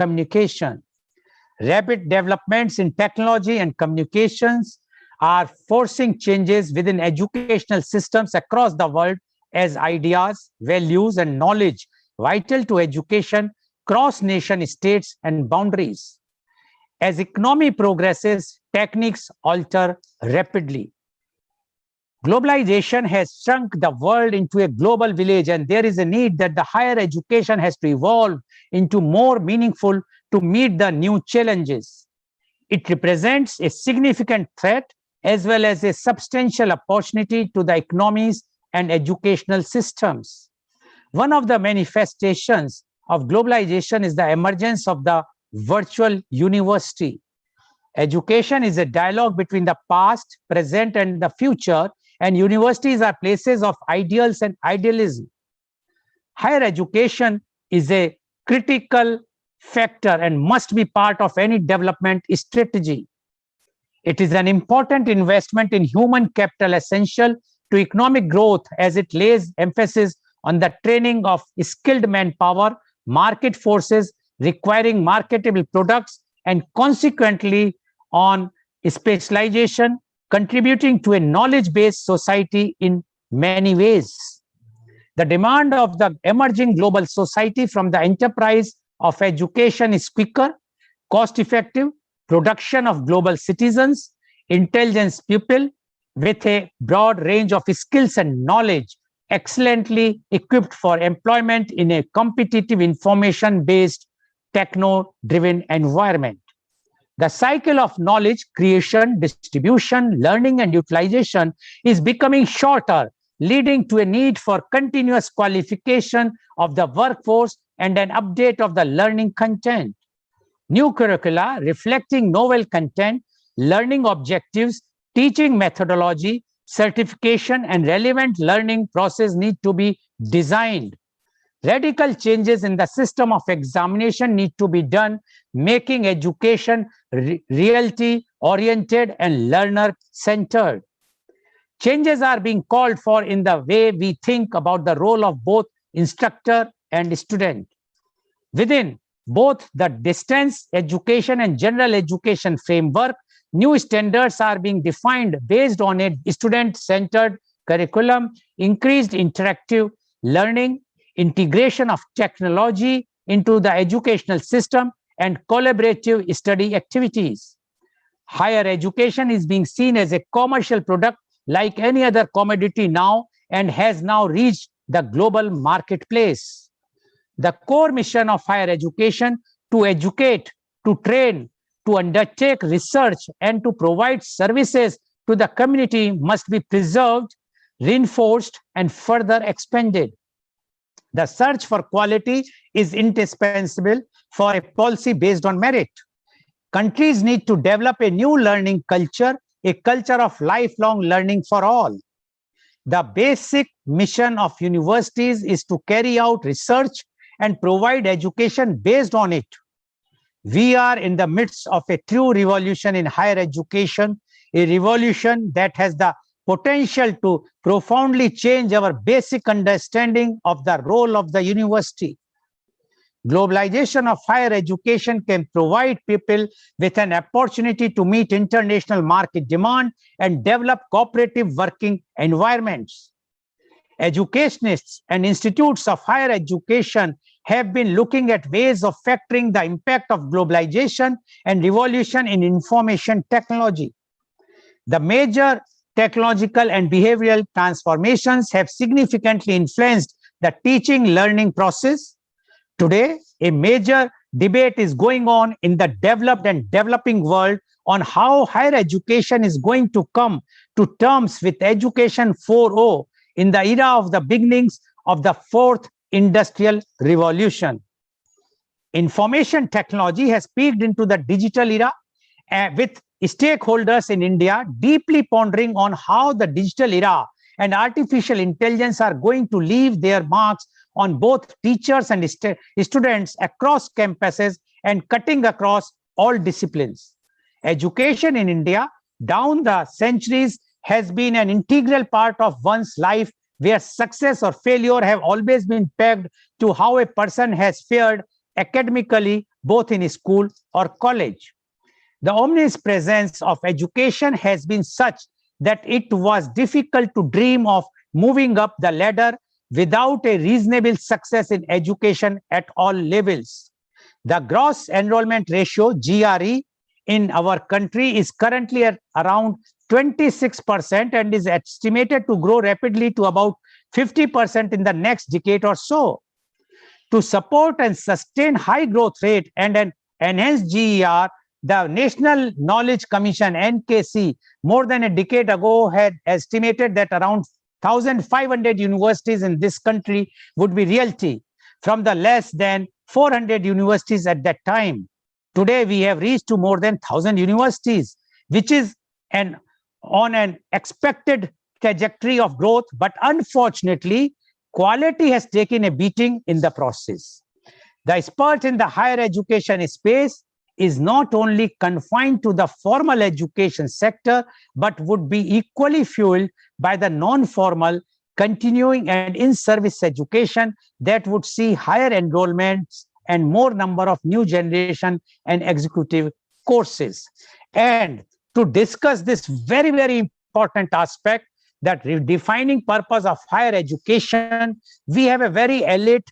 communication. Rapid developments in technology and communications are forcing changes within educational systems across the world as ideas, values, and knowledge vital to education cross nation states and boundaries. As economy progresses, techniques alter rapidly. Globalization has shrunk the world into a global village, and there is a need that the higher education has to evolve into more meaningful to meet the new challenges. It represents a significant threat as well as a substantial opportunity to the economies and educational systems. One of the manifestations of globalization is the emergence of the virtual university. Education is a dialogue between the past, present, and the future, and universities are places of ideals and idealism. Higher education is a critical factor and must be part of any development strategy. It is an important investment in human capital essential to economic growth as it lays emphasis on the training of skilled manpower, market forces requiring marketable products, and consequently on specialization, contributing to a knowledge-based society in many ways. The demand of the emerging global society from the enterprise of education is quicker, cost-effective production of global citizens, intelligent people with a broad range of skills and knowledge, excellently equipped for employment in a competitive information-based, techno-driven environment. The cycle of knowledge creation, distribution, learning, and utilization is becoming shorter, leading to a need for continuous qualification of the workforce and an update of the learning content. New curricula reflecting novel content, learning objectives, teaching methodology, certification, and relevant learning process need to be designed. Radical changes in the system of examination need to be done, making education reality-oriented and learner-centered. Changes are being called for in the way we think about the role of both instructor and student. Within both the distance education and general education framework, new standards are being defined based on a student-centered curriculum, increased interactive learning, integration of technology into the educational system, and collaborative study activities. Higher education is being seen as a commercial product like any other commodity now and has now reached the global marketplace. The core mission of higher education to educate, to train, to undertake research, and to provide services to the community must be preserved, reinforced, and further expanded. The search for quality is indispensable for a policy based on merit. Countries need to develop a new learning culture, a culture of lifelong learning for all. The basic mission of universities is to carry out research and provide education based on it. We are in the midst of a true revolution in higher education, a revolution that has the potential to profoundly change our basic understanding of the role of the university. Globalization of higher education can provide people with an opportunity to meet international market demand and develop cooperative working environments. Educationists and institutes of higher education have been looking at ways of factoring the impact of globalization and revolution in information technology. The major technological and behavioral transformations have significantly influenced the teaching learning process. Today, a major debate is going on in the developed and developing world on how higher education is going to come to terms with Education 4.0 in the era of the beginnings of the fourth industrial revolution. Information technology has peaked into the digital era with stakeholders in India deeply pondering on how the digital era and artificial intelligence are going to leave their marks on both teachers and students across campuses and cutting across all disciplines. Education in India down the centuries has been an integral part of one's life, where success or failure have always been pegged to how a person has fared academically both in school or college. The omnipresence of education has been such that it was difficult to dream of moving up the ladder without a reasonable success in education at all levels. The gross enrollment ratio, GRE, in our country is currently at around 26% and is estimated to grow rapidly to about 50% in the next decade or so. To support and sustain high growth rate and an enhanced GER, the National Knowledge Commission, NKC, more than a decade ago had estimated that around 1,500 universities in this country would be realty from the less than 400 universities at that time. Today, we have reached to more than 1,000 universities, which is on an expected trajectory of growth, but unfortunately, quality has taken a beating in the process. The spurt in the higher education space is not only confined to the formal education sector, but would be equally fueled by the non-formal, continuing and in-service education that would see higher enrollments and more number of new generation and executive courses. And to discuss this very, very important aspect, that redefining purpose of higher education, we have a very elite,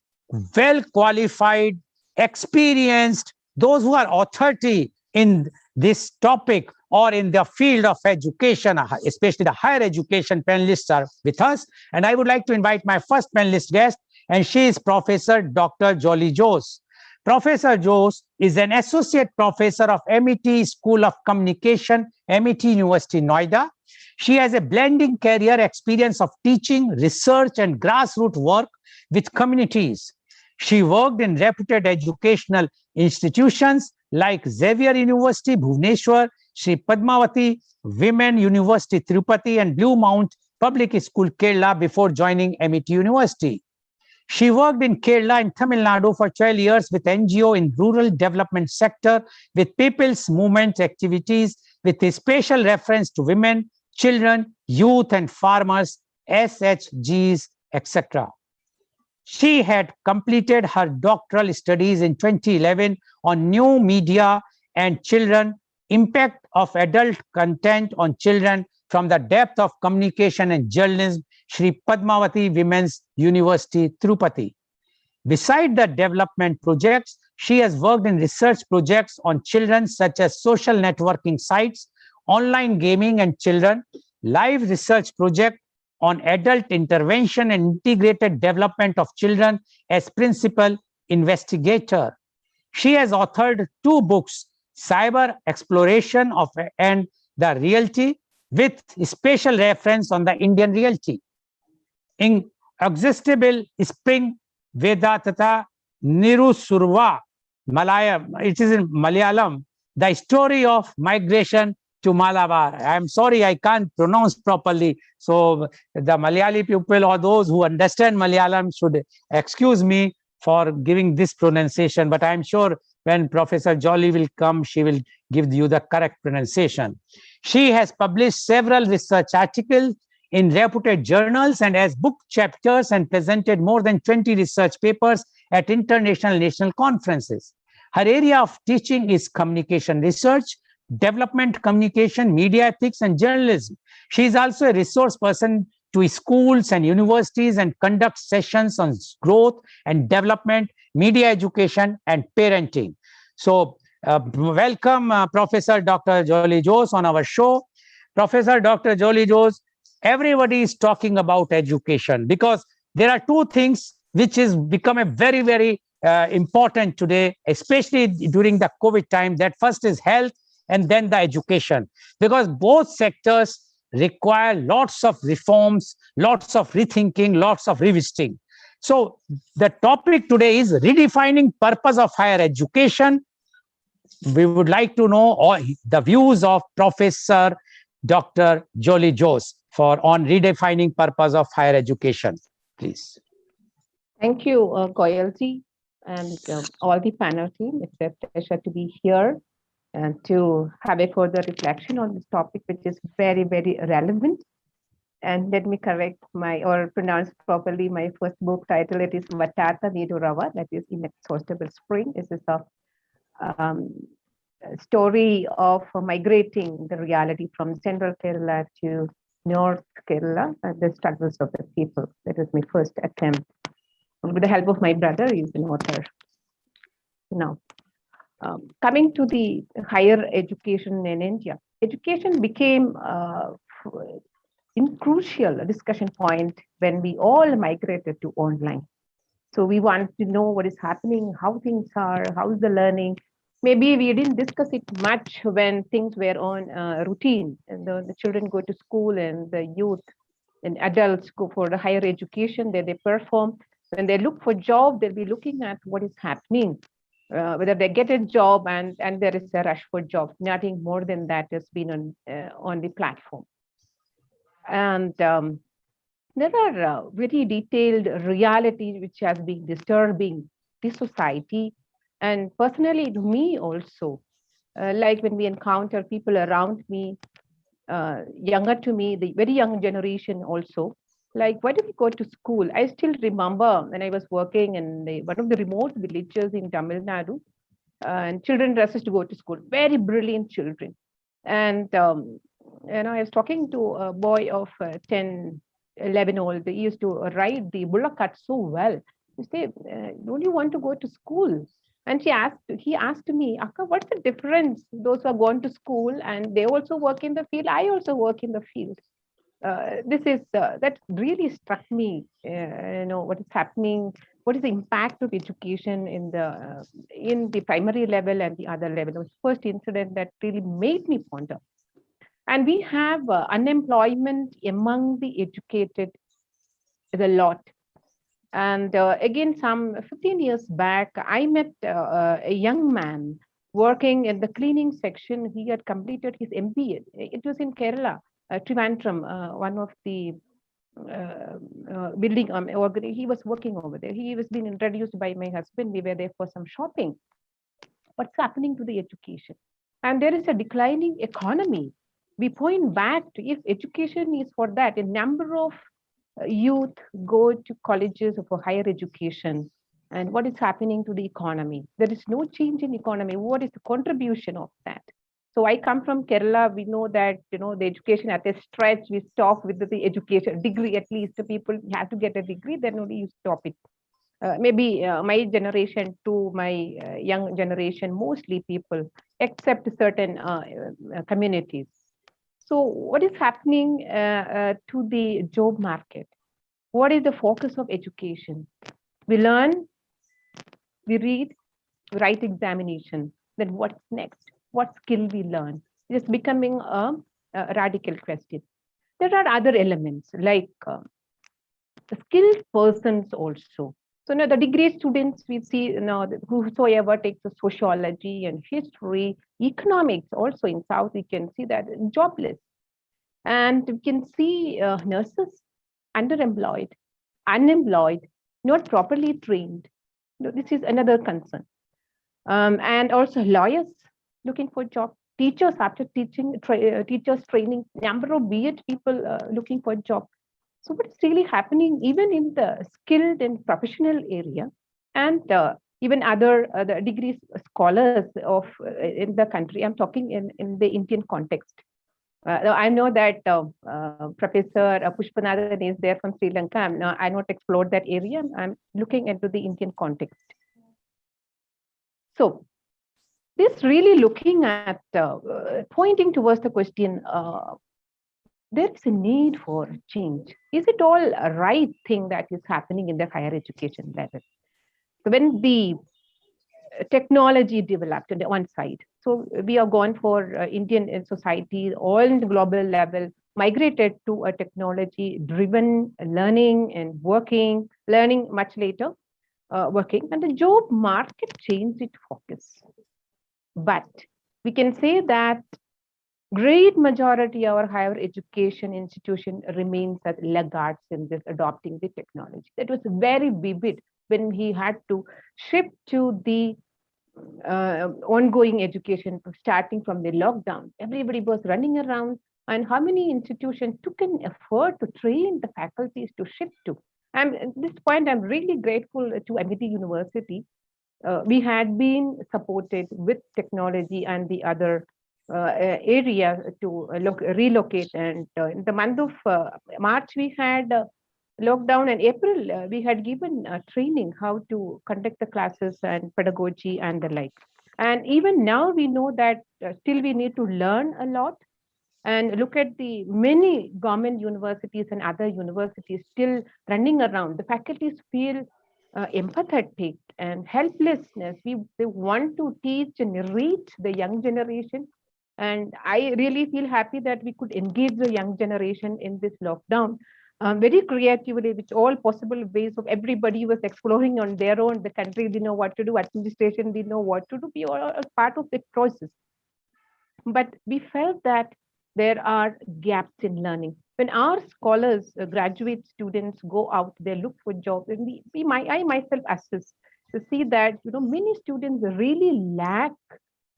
well-qualified, experienced, those who are authority in this topic or in the field of education, especially the higher education panelists are with us. And I would like to invite my first panelist guest, and she is Professor Dr. Jolie Jose. Professor Jose is an associate professor of MET School of Communication, MET University, Noida. She has a blending career experience of teaching, research, and grassroots work with communities. She worked in reputed educational institutions like Xavier University, Bhubaneswar, Sri Padmavati Women University, Tirupati, and Blue Mount Public School, Kerala, before joining MET University. She worked in Kerala and Tamil Nadu for 12 years with NGO in rural development sector, with people's movement activities, with a special reference to women, children, youth, and farmers, SHGs, etc. She had completed her doctoral studies in 2011 on new media and children, impact of adult content on children from the depth of communication and journalism, Sri Padmavati Women's University, Tirupati. Beside the development projects, she has worked in research projects on children such as social networking sites, online gaming and children, live research project on adult intervention and integrated development of children as principal investigator. She has authored 2 books, Cyber Exploration of and the Realty, with special reference on the Indian reality. In Exhaustible Spring Vedatata Nirusurva, it is in Malayalam, the story of migration to Malabar. I'm sorry, I can't pronounce properly. So the Malayali people or those who understand Malayalam should excuse me for giving this pronunciation, but I'm sure when Professor Jolie will come, she will give you the correct pronunciation. She has published several research articles in reputed journals and has book chapters and presented more than 20 research papers at international national conferences. Her area of teaching is communication research, development communication, media ethics, and journalism. She is also a resource person to schools and universities and conducts sessions on growth and development, media education, and parenting. So welcome Professor Dr. Jolie Jose on our show. Professor Dr. Jolie Jose, everybody is talking about education because there are 2 things which has become a very, very important today, especially during the COVID time. That first is health and then the education, because both sectors require lots of reforms, lots of rethinking, lots of revisiting. So the topic today is redefining purpose of higher education. We would like to know all the views of Professor Dr. Jolie Jose on redefining purpose of higher education, please. Thank you, Goel ji, and all the panel team. It's a pleasure to be here and to have a further reflection on this topic, which is very, very relevant. And let me correct or pronounce properly my first book title. It is Vatata Vidurava, that is Inexhaustible Spring. This is of um, story of migrating the reality from central Kerala to North Kerala and the struggles of the people. That was my first attempt. With the help of my brother, he's an author. Now, coming to the higher education in India, education became in crucial discussion point when we all migrated to online. So we want to know what is happening, how things are, how is the learning. Maybe we didn't discuss it much when things were on routine, and the children go to school and the youth and adults go for the higher education, there they perform. When they look for job, they'll be looking at what is happening, whether they get a job, and there is a rush for job. Nothing more than that has been on the platform. And there are very detailed realities which has been disturbing the society, and personally to me also, like when we encounter people around me, younger to me, the very young generation also, like, why do we go to school? I still remember when I was working in one of the remote villages in Tamil Nadu, and children rushes to go to school, very brilliant children. And I was talking to a boy of 10, 11 old. He used to ride the bullock cart so well. He said, don't you want to go to school? And he asked me, Akka, what's the difference? Those who are going to school and they also work in the field, I also work in the field. This is that really struck me. What is happening, what is the impact of education in the primary level and the other level. It was the first incident that really made me ponder. And we have unemployment among the educated is a lot. And again, some 15 years back, I met a young man working in the cleaning section. He had completed his MBA. It was in Kerala, Trivandrum, one of the building. He was working over there. He was being introduced by my husband. We were there for some shopping. What's happening to the education? And there is a declining economy. We point back to, if education is for that, a number of youth go to colleges for higher education, and what is happening to the economy? There is no change in economy. What is the contribution of that? So I come from Kerala. We know that the education at a stretch, we stop with the education degree. At least the people have to get a degree, then only you stop it. Maybe my generation to my young generation, mostly people, except certain communities. So what is happening to the job market? What is the focus of education? We learn, we read, write examination. Then what's next? What skill we learn? It is becoming a radical question. There are other elements like the skilled persons also. So now the degree students we see whosoever takes the sociology and history, economics also in South, we can see that jobless. And we can see nurses underemployed, unemployed, not properly trained. This is another concern. And also lawyers looking for job, teachers after teaching, teachers training, number of B.Ed people looking for job. So what's really happening even in the skilled and professional area, and even other the degree scholars of in the country? I'm talking in the Indian context. I know that Professor Pushpanathan is there from Sri Lanka. I not explored that area. I'm looking into the Indian context. So this really looking at pointing towards the question, there is a need for change. Is it all a right thing that is happening in the higher education level? So when the technology developed on the one side, so we are gone for Indian society, all in the global level, migrated to a technology-driven learning and working, learning much later, working, and the job market changed its focus. But we can say that great majority of our higher education institution remains as laggards in this adopting the technology. That was very vivid when he had to shift to the ongoing education, starting from the lockdown. Everybody was running around, and how many institutions took an effort to train the faculties to shift to. And at this point, I'm really grateful to Amity University. we had been supported with technology and the other area to relocate. And in the month of March, we had lockdown, and April, we had given training how to conduct the classes and pedagogy and the like. And even now, we know that still we need to learn a lot, and look at the many government universities and other universities still running around. The faculties feel empathetic and helplessness. They want to teach and reach the young generation. And I really feel happy that we could engage the young generation in this lockdown very creatively, with all possible ways of everybody was exploring on their own. The country didn't know what to do, administration didn't know what to do. We are a part of the process. But we felt that there are gaps in learning. When our scholars, graduate students go out, they look for jobs, and I myself assess to see that many students really lack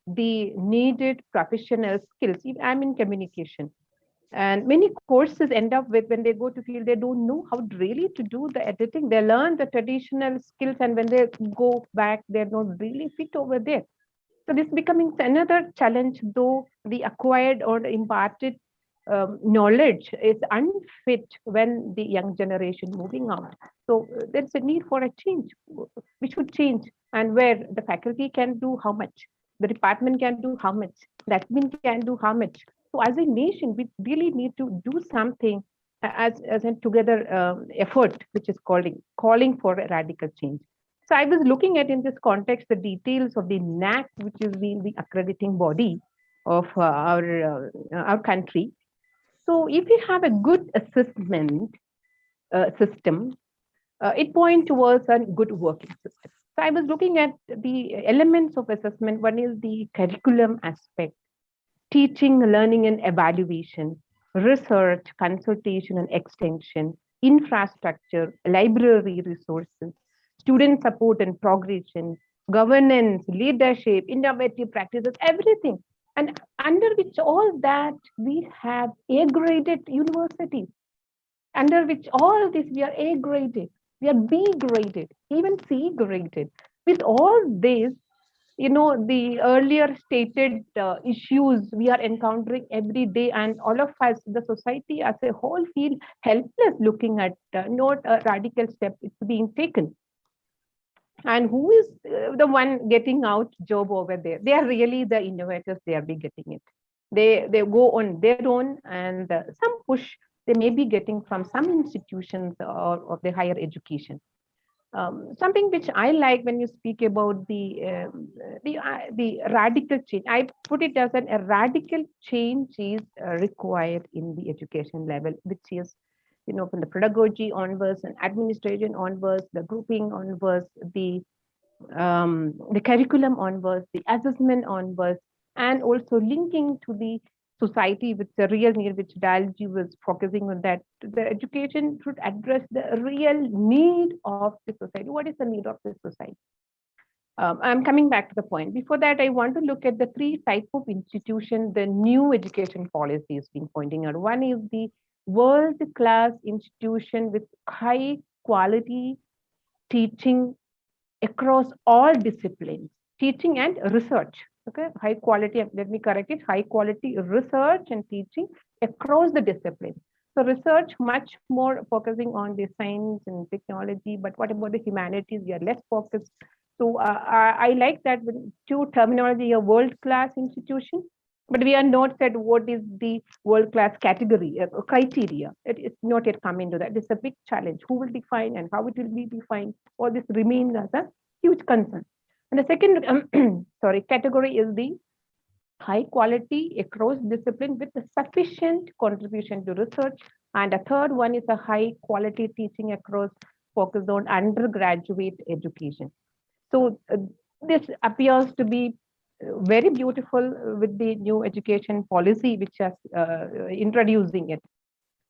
the needed professional skills. I'm in communication, and many courses end up with, when they go to field, they don't know how really to do the editing. They learn the traditional skills, and when they go back, they're not really fit over there. So this becoming another challenge, though the acquired or imparted knowledge is unfit when the young generation moving out. So there's a need for a change. We should change, and where the faculty can do how much, the department can do how much, the admin can do how much. So as a nation, we really need to do something as a together effort, which is calling for a radical change. So I was looking at in this context the details of the NAC, which is the accrediting body of our country. So if you have a good assessment system, it points towards a good working system. So I was looking at the elements of assessment. One is the curriculum aspect, teaching, learning, and evaluation, research, consultation, and extension, infrastructure, library resources, student support and progression, governance, leadership, innovative practices, everything. And under which all that we have A graded universities, under which all this we are A graded, we are B graded, even C graded. With all this, the earlier stated issues we are encountering every day, and all of us, the society as a whole, feel helpless looking at not a radical step it's being taken. And who is the one getting out job over there? They are really the innovators. They are be getting it. They go on their own, and some push they may be getting from some institutions or of the higher education. Something which I like when you speak about the radical change, I put it as a radical change is required in the education level, which is from the pedagogy onwards and administration onwards, the grouping onwards, the curriculum onwards, the assessment onwards, and also linking to the society with the real need, which Dalji was focusing on, that the education should address the real need of the society. What is the need of the society? I'm coming back to the point. Before that, I want to look at the three types of institution the new education policy is being pointing out. One is the world-class institution with high quality teaching across all disciplines, teaching and research. Okay, high quality, let me correct it, high quality research and teaching across the discipline. So research much more focusing on the science and technology, but what about the humanities? We are less focused. So I like that two terminology, a world-class institution, but we are not said what is the world-class category, criteria. It's not yet come into that. It's a big challenge. Who will define and how it will be defined? All this remains as a huge concern. And the second, category is the high quality across discipline with a sufficient contribution to research. And a third one is a high quality teaching across focused on undergraduate education. So this appears to be very beautiful with the new education policy, which is introducing it.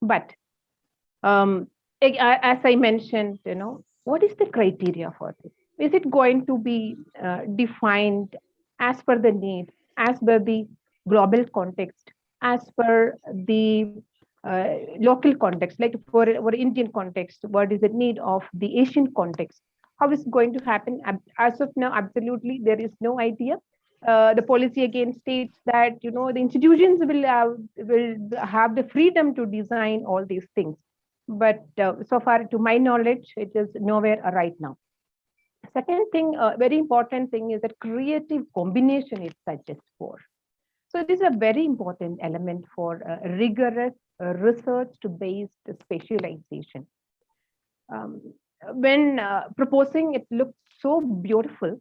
But as I mentioned, what is the criteria for this? Is it going to be defined as per the need, as per the global context, as per the local context, like for Indian context, what is the need of the Asian context? How is it going to happen? As of now, absolutely, there is no idea. The policy again states that the institutions will have the freedom to design all these things, but so far, to my knowledge, it is nowhere right now. Second thing, very important thing is that creative combination it suggests for. So this is a very important element for rigorous research to based specialization. Um, when proposing, it looks so beautiful.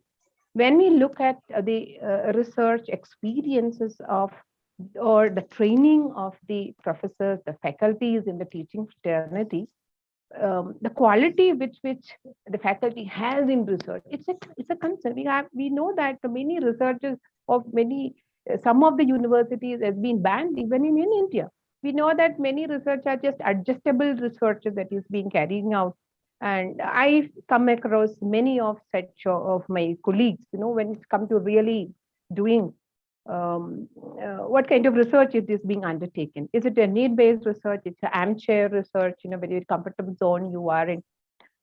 When we look at the research experiences of or the training of the professors, the faculties in the teaching fraternity, the quality which the faculty has in research, it's a concern. We know that many researchers of many some of the universities has been banned even in India. We know that many research are just adjustable research that is being carrying out, and I come across many of such of my colleagues. When it's come to really doing what kind of research it is being undertaken. Is it a need-based research? It's an armchair research, very comfortable zone you are in.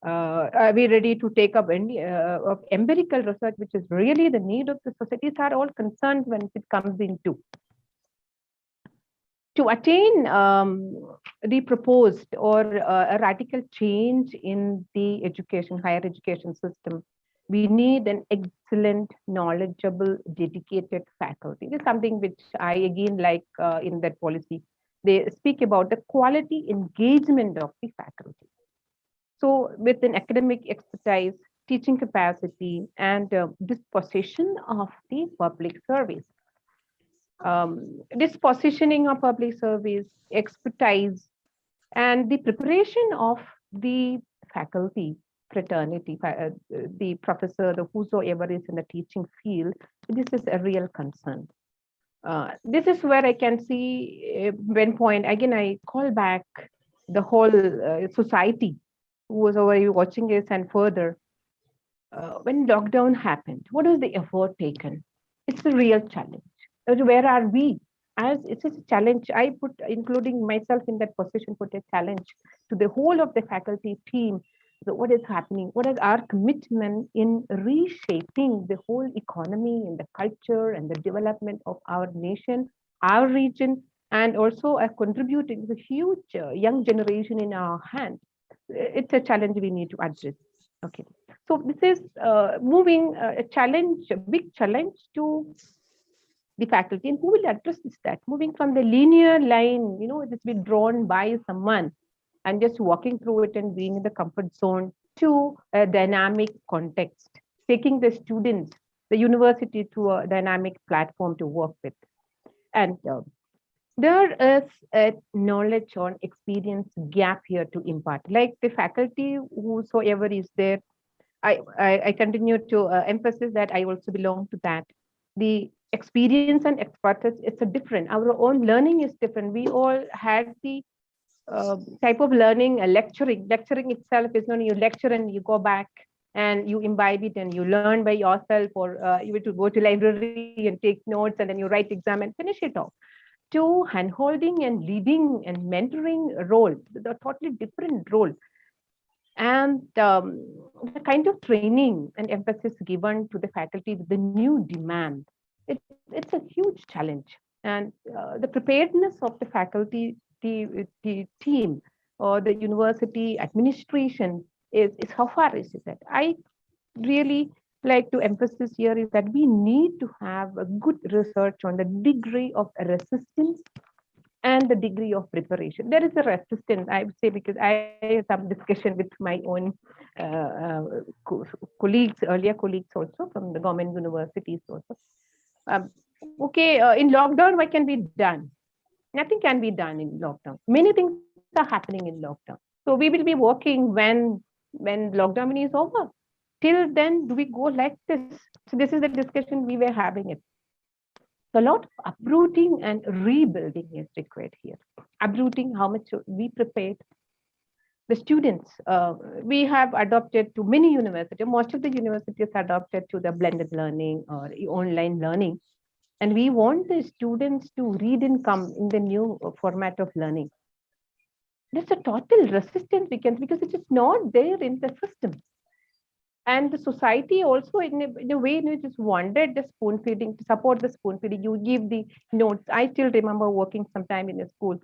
Are we ready to take up any of empirical research, which is really the need of the societies are all concerned when it comes into to attain the proposed or a radical change in the higher education system. We need an excellent, knowledgeable, dedicated faculty. This is something which I again like in that policy. They speak about the quality engagement of the faculty. So with an academic expertise, teaching capacity, and disposition of the public service. This positioning of public service, expertise, and the preparation of the faculty, fraternity, the professor, the whosoever is in the teaching field, this is a real concern. This is where I can see one point. Again, I call back the whole society who was already watching this and further. When lockdown happened, what was the effort taken? It's a real challenge. Where are we? As it's a challenge, I put, including myself in that position, put a challenge to the whole of the faculty team. So what is happening? What is our commitment in reshaping the whole economy and the culture and the development of our nation, our region, and also contributing the huge young generation in our hand? It's a challenge we need to address. Okay, so this is moving a challenge, a big challenge to the faculty, and who will address this, that moving from the linear line, it's been drawn by someone and just walking through it and being in the comfort zone, to a dynamic context, taking the students, the university, to a dynamic platform to work with. And there is a knowledge or experience gap here to impart. Like the faculty, whosoever is there, I continue to emphasize that I also belong to that. The experience and expertise, it's a different. Our own learning is different. We all had the type of learning, lecturing. Lecturing itself is not you lecture and you go back and you imbibe it and you learn by yourself, or you have to go to library and take notes and then you write exam and finish it off. To handholding and leading and mentoring role, the totally different role. And the kind of training and emphasis given to the faculty with the new demand, it's a huge challenge. And the preparedness of the faculty, the team, or the university administration is how far is it? I really like to emphasize here is that we need to have a good research on the degree of resistance and the degree of preparation. There is a resistance, I would say, because I had some discussion with my own colleagues, earlier colleagues also from the government universities also. Okay, in lockdown, what can be done? Nothing can be done in lockdown. Many things are happening in lockdown. So we will be working when lockdown is over. Till then, do we go like this? So this is the discussion we were having it. So a lot of uprooting and rebuilding is required here. Uprooting, how much we prepared. The students, we have adopted to many universities, most of the universities adopted to the blended learning or online learning. And we want the students to read and come in the new format of learning. There's a total resistance we can, because it is not there in the system. And the society also, in a way, just wanted the spoon feeding, to support the spoon feeding. You give the notes. I still remember working sometime in a school.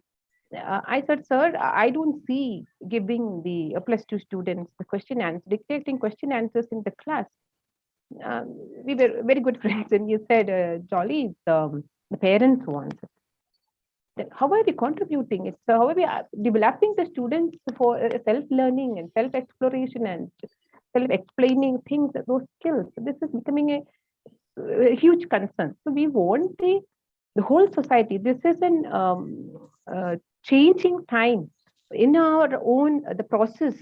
I said, sir, I don't see giving the plus two students the question answers, dictating question answers in the class. We were very good friends, and you said, Jolly, the parents want it. Then how are we contributing it? So how are we developing the students for self-learning and self-exploration and self-explaining things, those skills? This is becoming a huge concern. So we want the whole society. This is an changing time in our own the process.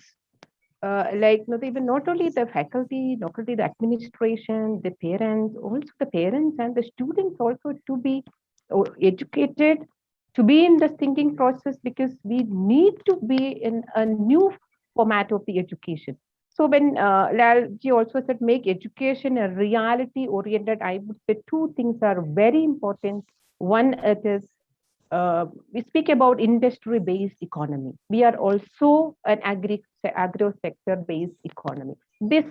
Like even not only the faculty, not only the administration, the parents, also the parents and the students also to be educated, to be in the thinking process, because we need to be in a new format of the education. So when Lalji also said make education a reality oriented, I would say two things are very important. One, it is we speak about industry based economy. We are also an agro sector based economy. This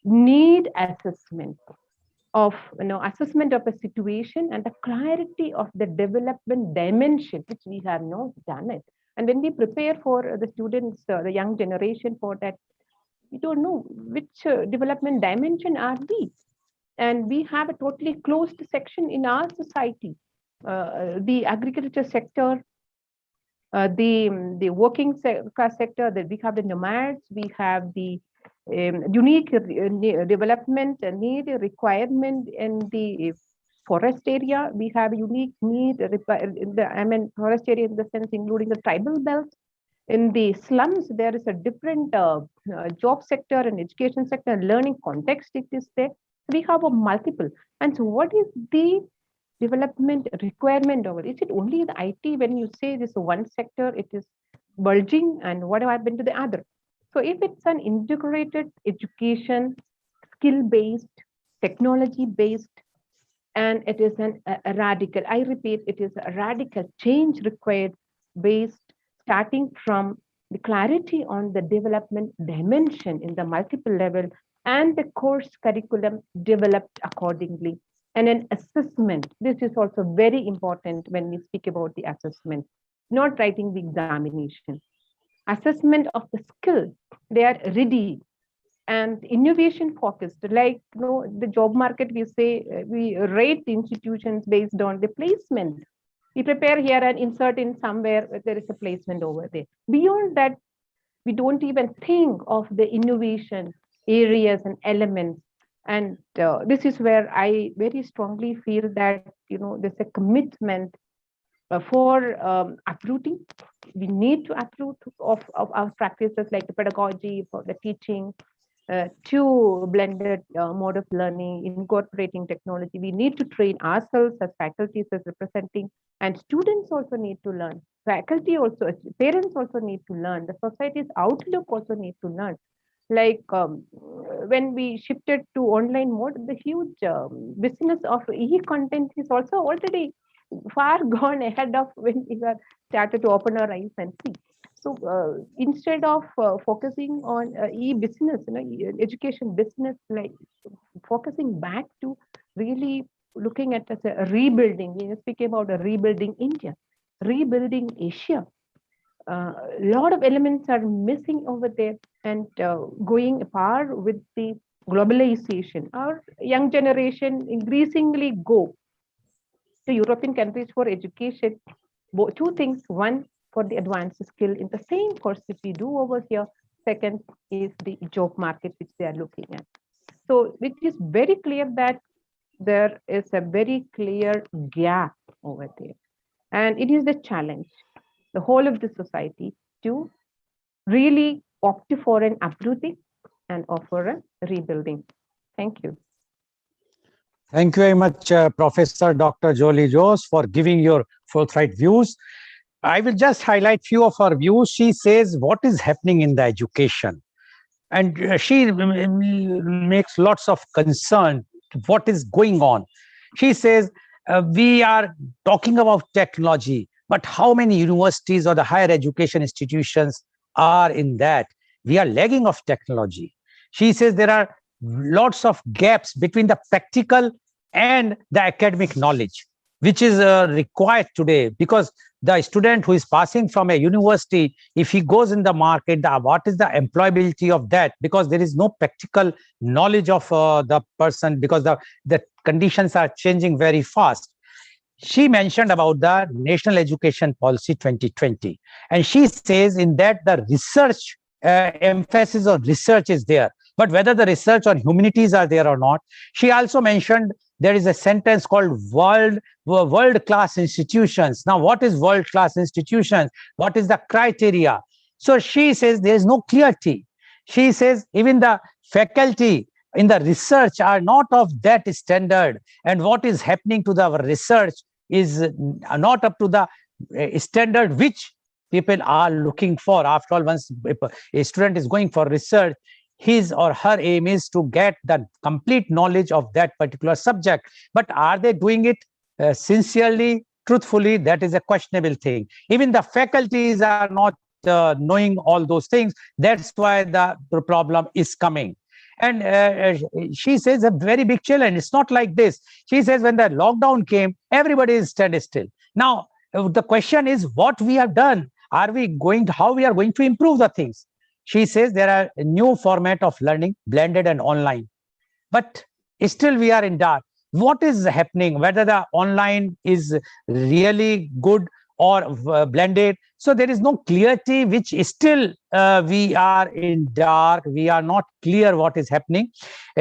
need assessment of assessment of a situation and the clarity of the development dimension, which we have not done it. And when we prepare for the students, the young generation for that, we don't know which development dimension are we. And we have a totally closed section in our society. The agriculture sector, the working class sector, that we have the nomads, we have the unique development need requirement in the forest area. We have unique need, forest area in the sense including the tribal belts. In the slums, there is a different job sector and education sector and learning context it is there. We have a multiple. And so what is the development requirement over? Is it only the IT? When you say this one sector, it is bulging, and what happened to the other? So if it's an integrated education, skill-based, technology-based, and it is a radical, I repeat, it is a radical change required based starting from the clarity on the development dimension in the multiple level and the course curriculum developed accordingly. And an assessment. This is also very important when we speak about the assessment, not writing the examination. Assessment of the skill, they are ready and innovation focused. Like the job market, we say we rate institutions based on the placement. We prepare here and insert in somewhere there is a placement over there. Beyond that, we don't even think of the innovation areas and elements. And this is where I very strongly feel that there's a commitment for uprooting. We need to uproot of our practices like the pedagogy for the teaching, to blended mode of learning, incorporating technology. We need to train ourselves as faculties as representing, and students also need to learn. Faculty also, parents also need to learn. The society's outlook also need to learn. Like when we shifted to online mode, the huge business of e-content is also already far gone ahead of when we were started to open our eyes and see. So instead of focusing on e-business, education business, like focusing back to really looking at as a rebuilding. We speak about a rebuilding India, rebuilding Asia. A lot of elements are missing over there, and going par with the globalization. Our young generation increasingly go to European countries for education. Two things: one, for the advanced skill in the same course which we do over here. Second is the job market which they are looking at. So it is very clear that there is a very clear gap over there, and it is the challenge the whole of the society to really opt for an uprooting and offer a rebuilding. Thank you. Thank you very much, Professor Dr. Jolie Jose, for giving your forthright views. I will just highlight few of her views. She says what is happening in the education, and she makes lots of concern to what is going on. She says we are talking about technology, but how many universities or the higher education institutions are in that? We are lagging of technology. She says there are lots of gaps between the practical and the academic knowledge, which is required today, because the student who is passing from a university, if he goes in the market, what is the employability of that? Because there is no practical knowledge of the person, because the conditions are changing very fast. She mentioned about the National Education Policy 2020, and she says in that the research emphasis on research is there, but whether the research on humanities are there or not. She also mentioned there is a sentence called world class institutions. Now, what is world class institutions? What is the criteria? So she says there is no clarity. She says even the faculty in the research are not of that standard, and what is happening to our research is not up to the standard which people are looking for. After all, once a student is going for research, his or her aim is to get the complete knowledge of that particular subject. But are they doing it sincerely, truthfully? That is a questionable thing. Even the faculties are not knowing all those things. That's why the problem is coming. And she says a very big challenge. It's not like this. She says when the lockdown came, everybody is standstill. Now, the question is what we have done. How we are going to improve the things? She says there are a new format of learning, blended and online. But still we are in dark. What is happening? Whether the online is really good or blended. So there is no clarity, which still we are in dark. We are not clear what is happening.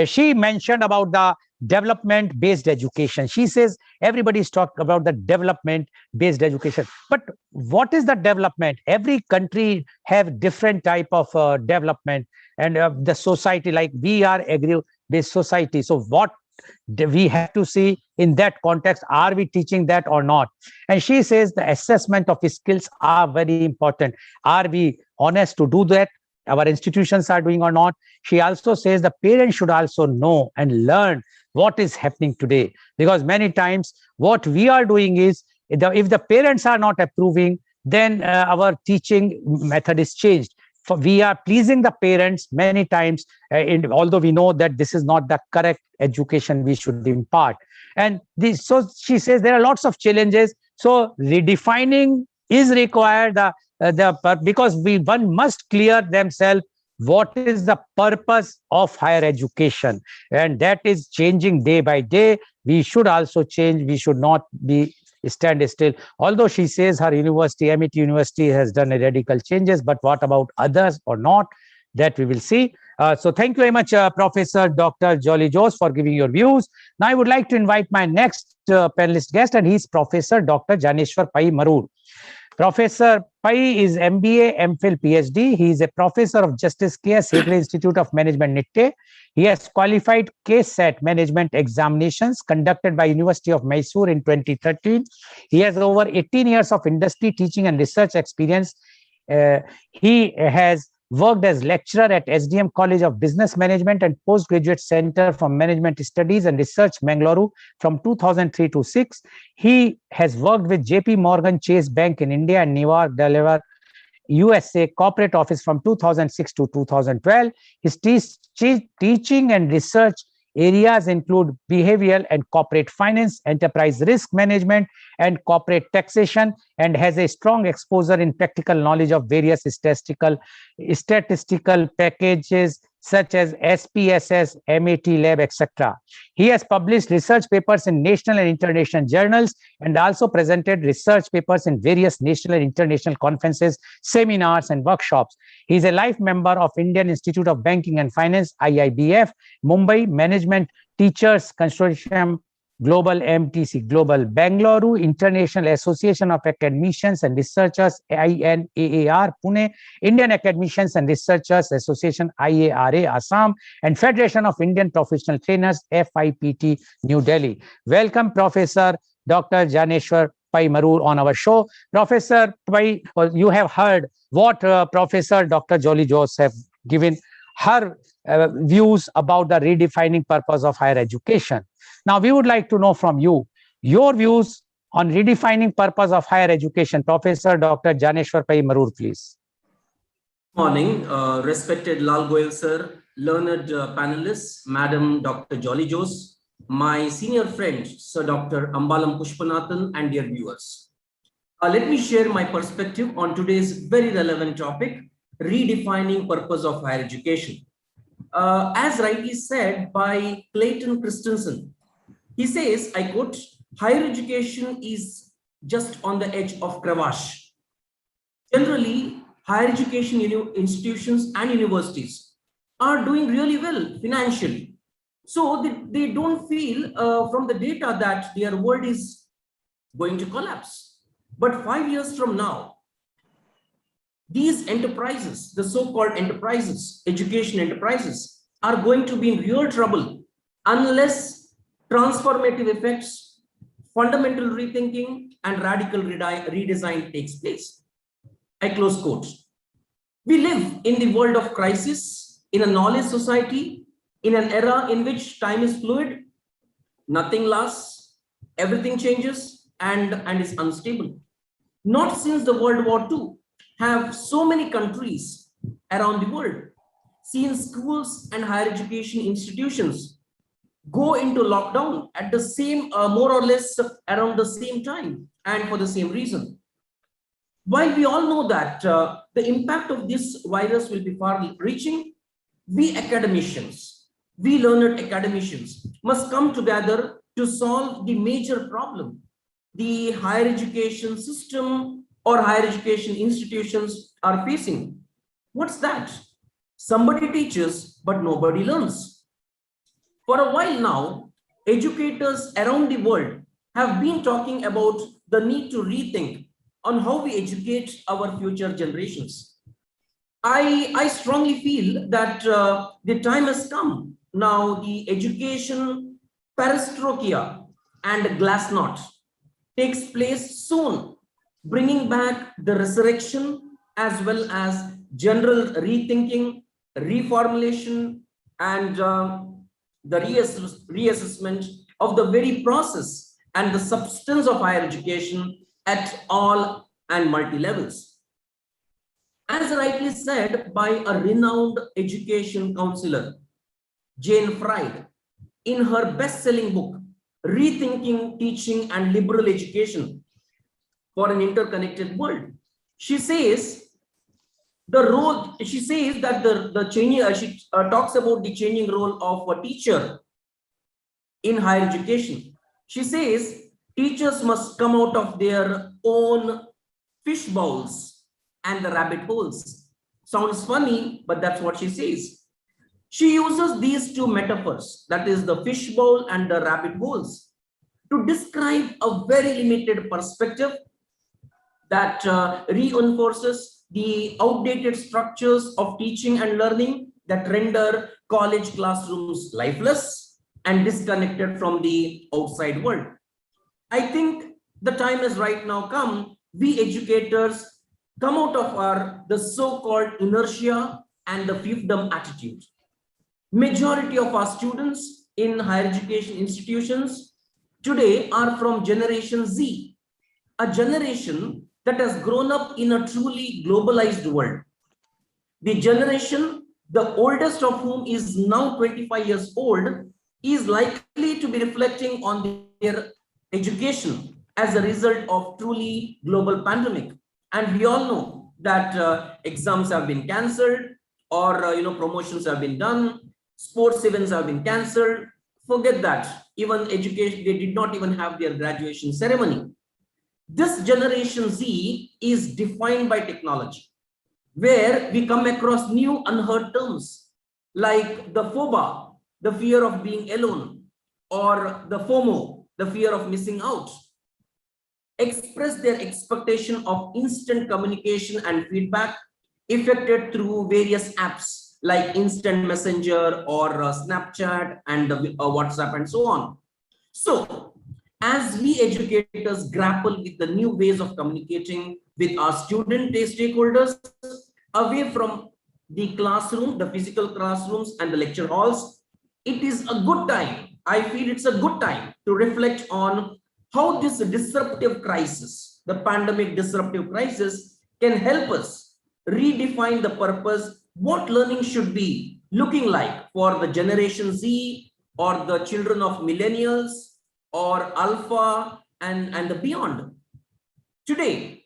She mentioned about the development-based education. She says everybody is talking about the development-based education. But what is the development? Every country have different type of development, and the society, like we are agri-based society. So what we have to see in that context, are we teaching that or not? And she says the assessment of skills are very important. Are we honest to do that? Our institutions are doing or not? She also says the parents should also know and learn what is happening today, because many times what we are doing is, if the parents are not approving, then our teaching method is changed. We are pleasing the parents many times, although we know that this is not the correct education we should impart. And so she says there are lots of challenges. So redefining is required, because one must clear themselves what is the purpose of higher education, and that is changing day by day. We should also change. We should not be stand still. Although she says her university, MIT University, has done radical changes, but what about others or not? That we will see. So thank you very much, Professor Dr. Jolly Jose, for giving your views. Now I would like to invite my next panelist guest, and he's Professor Dr. Janeshwar Pai Marur. Professor Pai is MBA, MPhil, PhD. He is a professor of Justice K.S. Hegde Institute of Management, NITTE. He has qualified KSAT management examinations conducted by University of Mysore in 2013. He has over 18 years of industry teaching and research experience. He has worked as lecturer at SDM College of Business Management and Postgraduate Center for Management Studies and Research, Mangaluru, from 2003 to 6. He has worked with JP Morgan Chase Bank in India and Newark, Delaware, USA corporate office from 2006 to 2012. His teaching and research areas include behavioral and corporate finance, enterprise risk management, and corporate taxation, and has a strong exposure in practical knowledge of various statistical packages such as SPSS, MAT Lab, etc. He has published research papers in national and international journals, and also presented research papers in various national and international conferences, seminars, and workshops. He is a life member of Indian Institute of Banking and Finance, IIBF, Mumbai Management Teachers Consortium, Global MTC Global, Bangalore International Association of Academicians and Researchers, INAAR, Pune, Indian Academicians and Researchers Association, IARA, Assam, and Federation of Indian Professional Trainers, FIPT, New Delhi. Welcome, Professor Dr. Janeshwar Pai Marur, on our show. Professor Pai, you have heard what Professor Dr. Jolly Jose have given her views about the redefining purpose of higher education. Now, we would like to know from you your views on redefining purpose of higher education. Professor Dr. Janeshwar Pai Marur, please. Morning, respected Lal Goel sir, learned panelists, Madam Dr. Jolly Jose, my senior friend, Sir Dr. Ambalam Pushpanathan, and dear viewers. Let me share my perspective on today's very relevant topic, redefining purpose of higher education. As rightly said by Clayton Christensen, he says, I quote, higher education is just on the edge of crevasse. Generally, higher education institutions and universities are doing really well financially. So they don't feel from the data that their world is going to collapse. But 5 years from now, these enterprises, the so-called enterprises, education enterprises, are going to be in real trouble unless transformative effects, fundamental rethinking, and radical redesign takes place. I close quote. We live in the world of crisis, in a knowledge society, in an era in which time is fluid, nothing lasts, everything changes, and is unstable. Not since the World War II have so many countries around the world seen schools and higher education institutions go into lockdown at the same, more or less around the same time and for the same reason. While we all know that the impact of this virus will be far-reaching, we academicians, we learned academicians must come together to solve the major problem the higher education system or higher education institutions are facing. What's that? Somebody teaches, but nobody learns. For a while now, educators around the world have been talking about the need to rethink on how we educate our future generations. I strongly feel that the time has come. Now the education perestroika and glasnost takes place soon, bringing back the resurrection as well as general rethinking, reformulation, and the reassessment of the very process and the substance of higher education at all and multi-levels. As rightly said by a renowned education counselor, Jane Fried, in her best-selling book, Rethinking Teaching and Liberal Education for an Interconnected World, she says the role, she says that the changing, she talks about the changing role of a teacher in higher education. She says teachers must come out of their own fish bowls and the rabbit holes. Sounds funny, but that's what she says. She uses these two metaphors, that is the fish bowl and the rabbit holes, to describe a very limited perspective that reinforces the outdated structures of teaching and learning that render college classrooms lifeless and disconnected from the outside world. I think the time has right now come, we educators come out of the so-called inertia and the fiefdom attitude. Majority of our students in higher education institutions today are from Generation Z, a generation that has grown up in a truly globalized world. The generation, the oldest of whom is now 25 years old, is likely to be reflecting on their education as a result of truly global pandemic. And we all know that exams have been cancelled, or promotions have been done, sports events have been cancelled. Forget that. Even education, they did not even have their graduation ceremony. This Generation Z is defined by technology, where we come across new unheard terms like the FOBA, the fear of being alone, or the FOMO, the fear of missing out. Express their expectation of instant communication and feedback effected through various apps like Instant Messenger or Snapchat and WhatsApp and so on. So, as we educators grapple with the new ways of communicating with our student stakeholders away from the classroom, the physical classrooms and the lecture halls, it is a good time. I feel it's a good time to reflect on how this disruptive crisis, the pandemic disruptive crisis, can help us redefine the purpose, what learning should be, looking like for the Generation Z or the children of millennials or Alpha and the beyond? Today,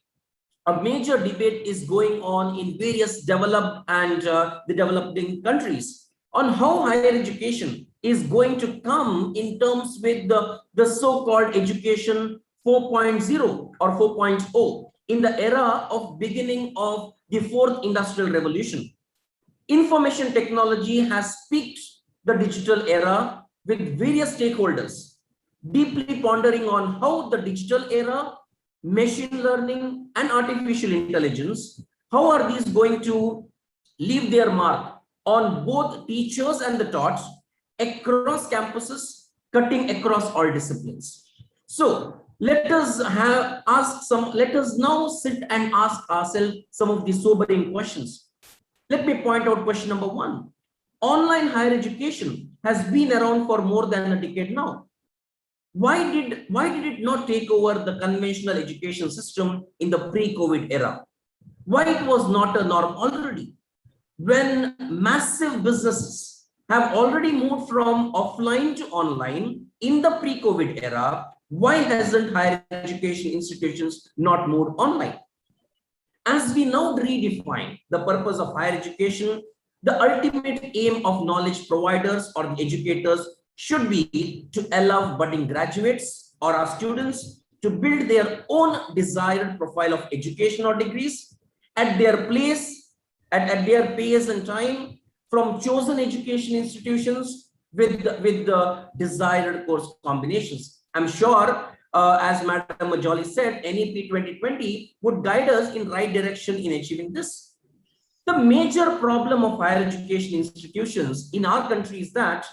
a major debate is going on in various developed and the developing countries on how higher education is going to come in terms with the so-called education 4.0 or 4.0 in the era of beginning of the fourth industrial revolution. Information technology has peaked the digital era with various stakeholders deeply pondering on how the digital era, machine learning and artificial intelligence, how are these going to leave their mark on both teachers and the taught across campuses, cutting across all disciplines. So let us now sit and ask ourselves some of these sobering questions. Let me point out question number one. Online higher education has been around for more than a decade now. Why did it not take over the conventional education system in the pre-COVID era? Why it was not a norm already? When massive businesses have already moved from offline to online in the pre-COVID era, why hasn't higher education institutions not moved online? As we now redefine the purpose of higher education, the ultimate aim of knowledge providers or the educators should be to allow budding graduates or our students to build their own desired profile of education or degrees at their place, at their pace and time from chosen education institutions with the desired course combinations. I'm sure, as Madam Majoli said, NEP 2020 would guide us in right direction in achieving this. The major problem of higher education institutions in our country is that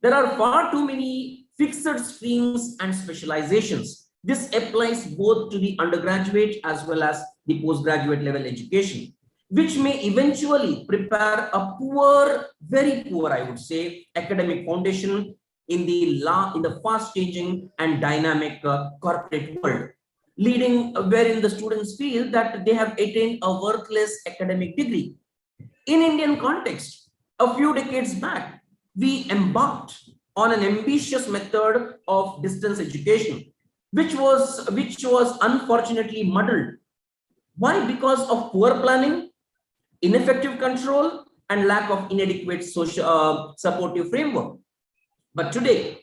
there are far too many fixed streams and specializations. This applies both to the undergraduate as well as the postgraduate level education, which may eventually prepare a poor, very poor, I would say, academic foundation in the fast changing and dynamic corporate world, leading wherein the students feel that they have attained a worthless academic degree. In Indian context, a few decades back, we embarked on an ambitious method of distance education, which was unfortunately muddled. Why? Because of poor planning, ineffective control, and lack of inadequate social supportive framework. But today,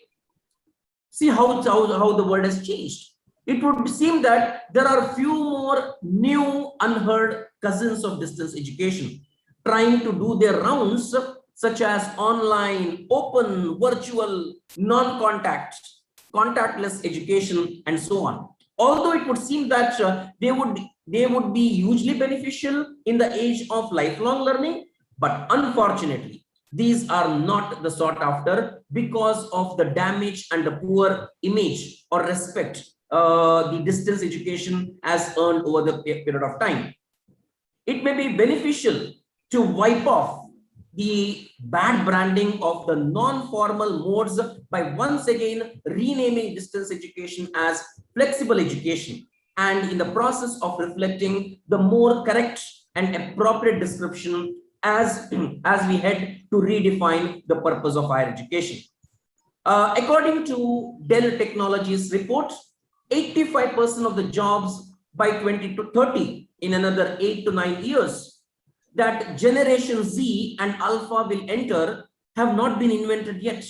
see how the world has changed. It would seem that there are few more new unheard cousins of distance education trying to do their rounds, such as online, open, virtual, contactless education, and so on. Although it would seem that they would be hugely beneficial in the age of lifelong learning, but unfortunately, these are not the sought after because of the damage and the poor image or respect the distance education has earned over the period of time. It may be beneficial to wipe off the bad branding of the non-formal modes by once again renaming distance education as flexible education, and in the process of reflecting the more correct and appropriate description as we head to redefine the purpose of higher education. According to Dell Technologies report, 85% of the jobs by 2030 in another 8 to 9 years that Generation Z and Alpha will enter have not been invented yet.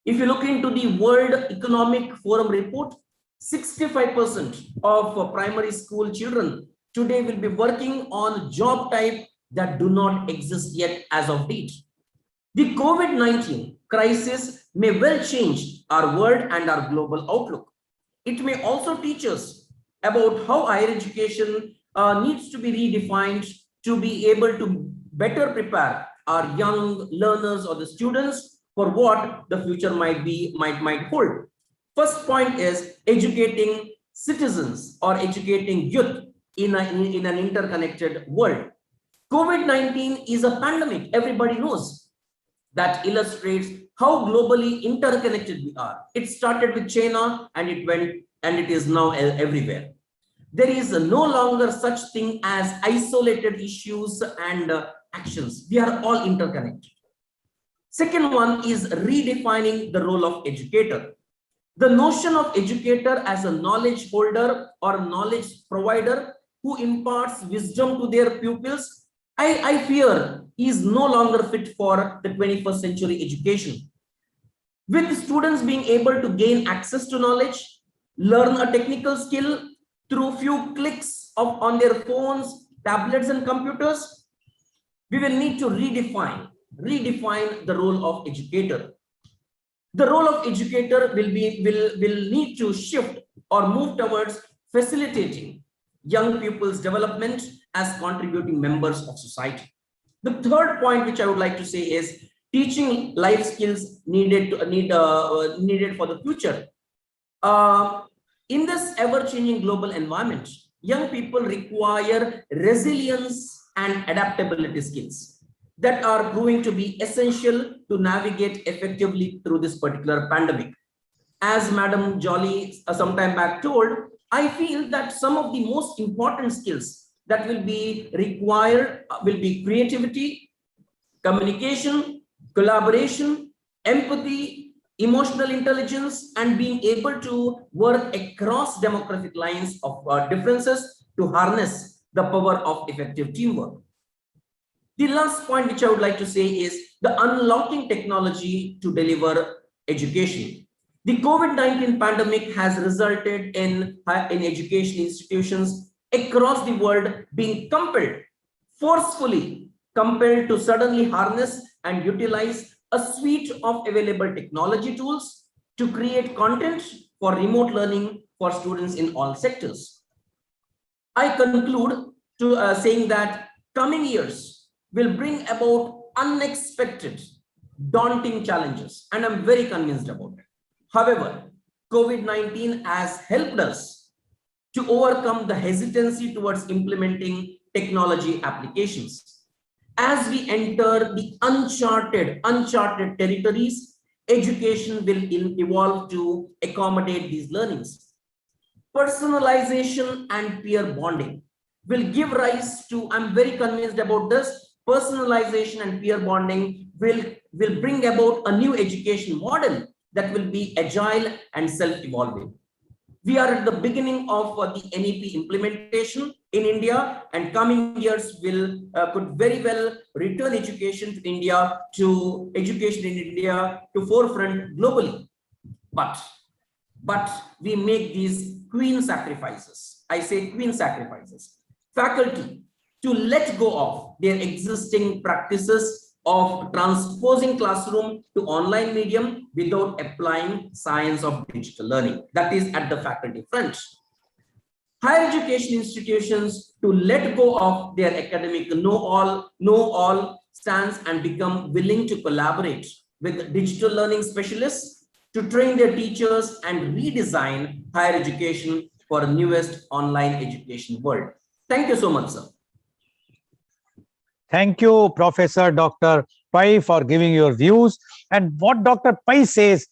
If you look into the World Economic Forum report, 65% of primary school children today will be working on job type that do not exist yet as of date. The COVID-19 crisis may well change our world and our global outlook. It may also teach us about how higher education needs to be redefined to be able to better prepare our young learners or the students for what the future might hold. First point is educating citizens or educating youth in an interconnected world. COVID-19 is a pandemic, everybody knows, that illustrates how globally interconnected we are. It started with China and it went and it is now everywhere. There is no longer such thing as isolated issues and actions. We are all interconnected. Second one is redefining the role of educator. The notion of educator as a knowledge holder or knowledge provider who imparts wisdom to their pupils, I fear is no longer fit for the 21st century education. With students being able to gain access to knowledge, learn a technical skill through few clicks on their phones, tablets, and computers, we will need to redefine the role of educator. The role of educator will need to shift or move towards facilitating young people's development as contributing members of society. The third point which I would like to say is teaching life skills needed for the future. In this ever-changing global environment, young people require resilience and adaptability skills that are proving to be essential to navigate effectively through this particular pandemic. As Madam Jolly some time back told, I feel that some of the most important skills that will be required will be creativity, communication, collaboration, empathy, emotional intelligence, and being able to work across demographic lines of differences to harness the power of effective teamwork. The last point which I would like to say is the unlocking technology to deliver education. The COVID-19 pandemic has resulted in education institutions across the world being forcefully compelled to suddenly harness and utilize a suite of available technology tools to create content for remote learning for students in all sectors. I conclude to saying that coming years will bring about unexpected, daunting challenges, and I'm very convinced about it. However, COVID-19 has helped us to overcome the hesitancy towards implementing technology applications. As we enter the uncharted territories, education will evolve to accommodate these learnings. Personalization and peer bonding will give rise to, I'm very convinced about this, personalization and peer bonding will bring about a new education model that will be agile and self-evolving. We are at the beginning of the NEP implementation in India, and coming years will could very well return education in India to forefront globally. But we make these queen sacrifices. I say queen sacrifices. Faculty to let go of their existing practices of transposing classroom to online medium without applying science of digital learning. That is at the faculty front. Higher education institutions to let go of their academic know-all stance and become willing to collaborate with digital learning specialists to train their teachers and redesign higher education for the newest online education world. Thank you so much, sir. Thank you, Professor Dr. Pai, for giving your views. And what Dr. Pai says,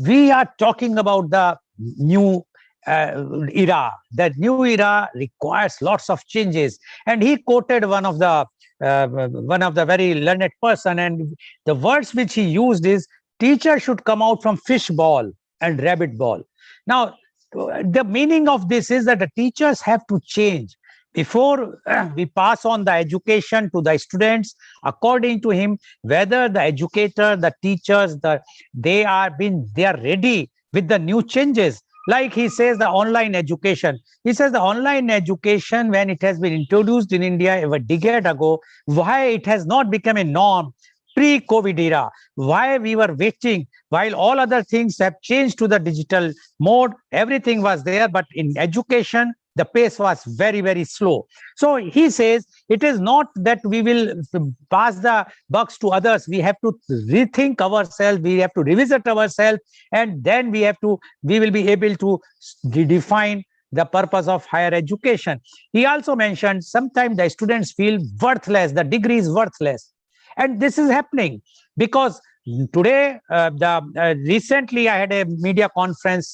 we are talking about the new era. That new era requires lots of changes. And he quoted one of the very learned person, and the words which he used is, teacher should come out from fish ball and rabbit ball. Now, the meaning of this is that the teachers have to change. Before we pass on the education to the students, according to him, whether the educator, the teachers, they are ready with the new changes. Like he says, the online education. He says the online education, when it has been introduced in India a decade ago, why it has not become a norm pre-COVID era, why we were waiting while all other things have changed to the digital mode. Everything was there, but in education, the pace was very, very slow. So he says it is not that we will pass the bucks to others. We have to rethink ourselves. We have to revisit ourselves, and then we will be able to redefine the purpose of higher education. He also mentioned sometimes the students feel worthless. The degree is worthless, and this is happening because today, recently I had a media conference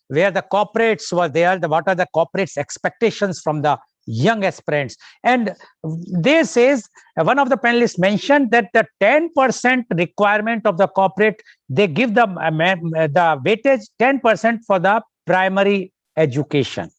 where the corporates were there. What are the corporates' expectations from the young aspirants. And they says, one of the panelists mentioned that the 10% requirement of the corporate, they give the weightage 10% for the primary education,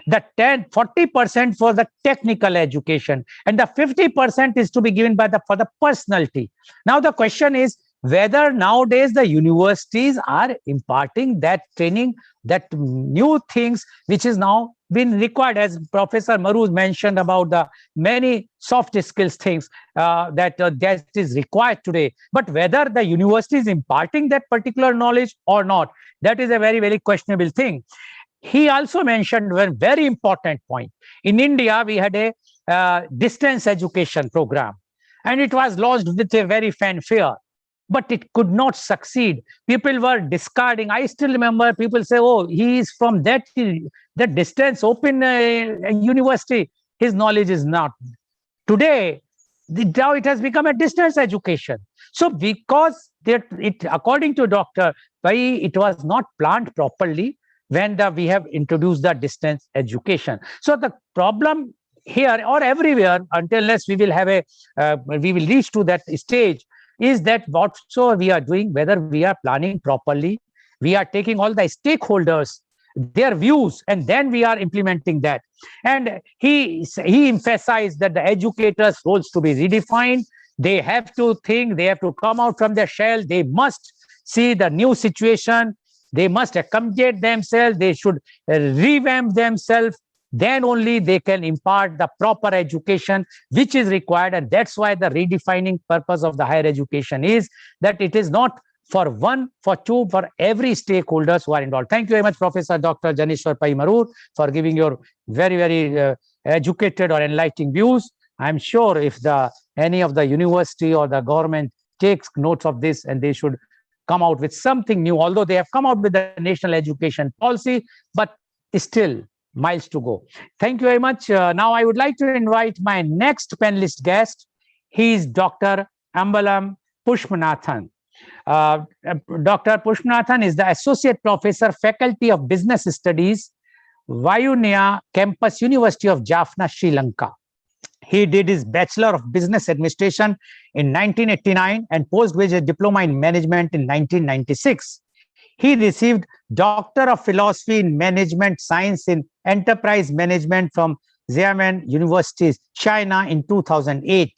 the 40% for the technical education, and the 50% is to be given by for the personality. Now the question is whether nowadays the universities are imparting that training, that new things which is now been required, as Professor Maruz mentioned about the many soft skills things that is required today. But whether the university is imparting that particular knowledge or not, that is a very, very questionable thing. He also mentioned a very important point. In India, we had a distance education program, and it was launched with a very fanfare, but it could not succeed. People were discarding. I still remember people say, oh, he is from that distance open university. His knowledge is not. Today, now it has become a distance education. So because according to Dr. Pai, it was not planned properly when we have introduced the distance education. So the problem here or everywhere, unless we will have we will reach to that stage, is that whatsoever we are doing, whether we are planning properly, we are taking all the stakeholders, their views, and then we are implementing that. And he emphasized that the educators' roles to be redefined. They have to think, they have to come out from their shell, they must see the new situation, they must accommodate themselves, they should revamp themselves. Then only they can impart the proper education which is required. And that's why the redefining purpose of the higher education is that it is not for one, for two, for every stakeholders who are involved. Thank you very much, Professor Dr. Janeshwar Pai Marur, for giving your very, very educated or enlightening views. I'm sure if any of the university or the government takes notes of this, and they should come out with something new, although they have come out with the national education policy, but still miles to go. Thank you very much. Now I would like to invite my next panelist guest. He is Dr. Ambalam Pushpanathan. Dr. Pushpanathan is the Associate Professor, Faculty of Business Studies, V4NEWS Campus, University of Jaffna, Sri Lanka. He did his Bachelor of Business Administration in 1989 and postgraduate diploma in management in 1996. He received Doctor of Philosophy in Management Science in Enterprise Management from Xiamen University, China in 2008.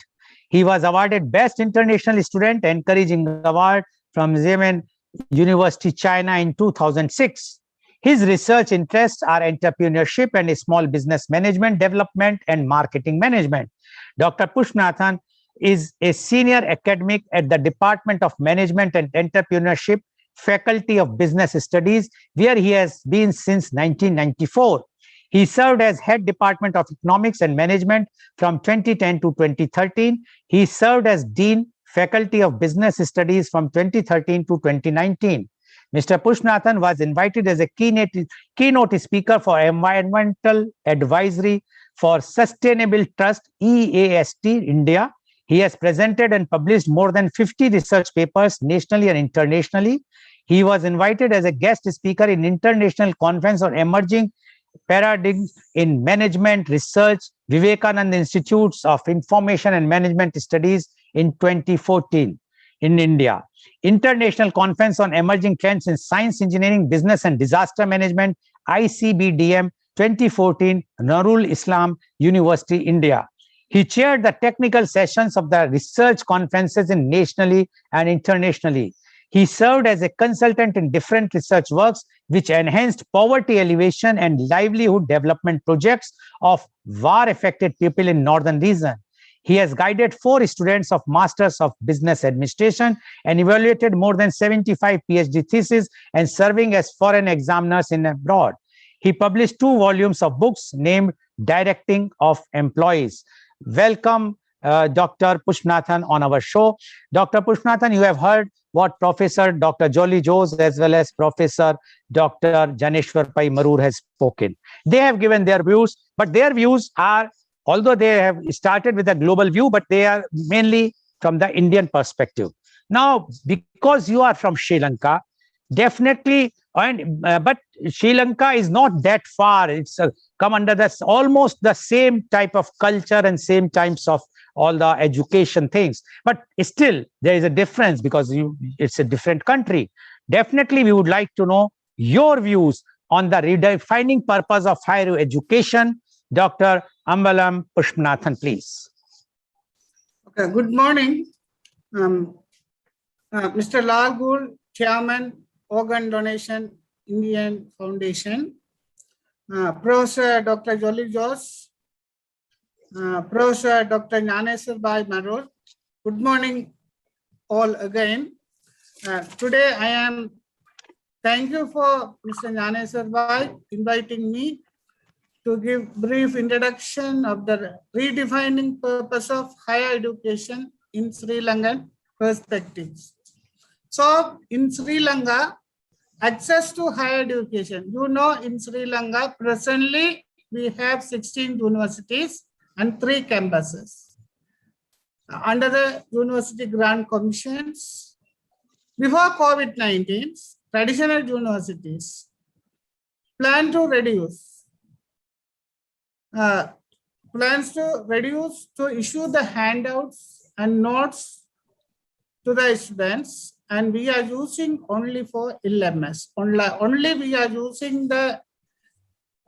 He was awarded Best International Student Encouraging Award from Xiamen University, China in 2006. His research interests are entrepreneurship and small business management, development, and marketing management. Dr. Pushpanathan is a senior academic at the Department of Management and Entrepreneurship, Faculty of Business Studies, where he has been since 1994. He served as head Department of Economics and Management from 2010 to 2013. He served as Dean, Faculty of Business Studies from 2013 to 2019. Mr. Pushpanathan was invited as a keynote speaker for Environmental Advisory for Sustainable Trust, EAST, India. He has presented and published more than 50 research papers nationally and internationally. He was invited as a guest speaker in International Conference on Emerging Paradigms in Management Research, Vivekananda Institutes of Information and Management Studies in 2014 in India. International Conference on Emerging Trends in Science, Engineering, Business and Disaster Management, ICBDM 2014, Nurul Islam University, India. He chaired the technical sessions of the research conferences nationally and internationally. He served as a consultant in different research works which enhanced poverty alleviation and livelihood development projects of war-affected people in northern region. He has guided 4 students of Masters of Business Administration and evaluated more than 75 PhD theses and serving as foreign examiners in abroad. He published 2 volumes of books named Directing of Employees. Welcome, Dr. Pushpanathan on our show. Dr. Pushpanathan, you have heard what Professor Dr. Jolly Jose as well as Professor Dr. Janeshwar Pai Marur has spoken. They have given their views, but their views are, although they have started with a global view, but they are mainly from the Indian perspective. Now, because you are from Sri Lanka, definitely And but Sri Lanka is not that far. It's come under this almost the same type of culture and same types of all the education things. But still, there is a difference because it's a different country. Definitely, we would like to know your views on the redefining purpose of higher education. Dr. Ambalam Pushpanathan, please. Okay, good morning. Mr. Lal Goel, Chairman, Organ Donation Indian Foundation, Professor Dr. Jolly Joss, Professor Dr. Gnaneswar Bhai Maror. Good morning, all again. Today I am, thank you for Mr. Gnaneswar Bhai inviting me to give brief introduction of the redefining purpose of higher education in Sri Lankan perspectives. So in Sri Lanka, access to higher education. You know, in Sri Lanka, presently we have 16 universities and 3 campuses. Under the University Grant Commissions, before COVID-19, traditional universities plan to reduce, to issue the handouts and notes to the students, and we are using only for LMS. Only we are using the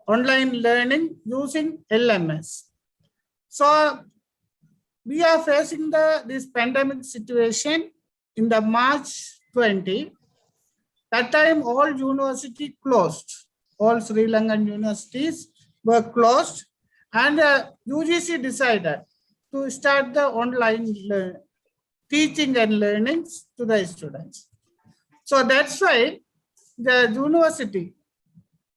online learning using LMS. So we are facing this pandemic situation in the March 20. That time all university closed. All Sri Lankan universities were closed, and UGC decided to start the online teaching and learnings to the students. So that's why the university,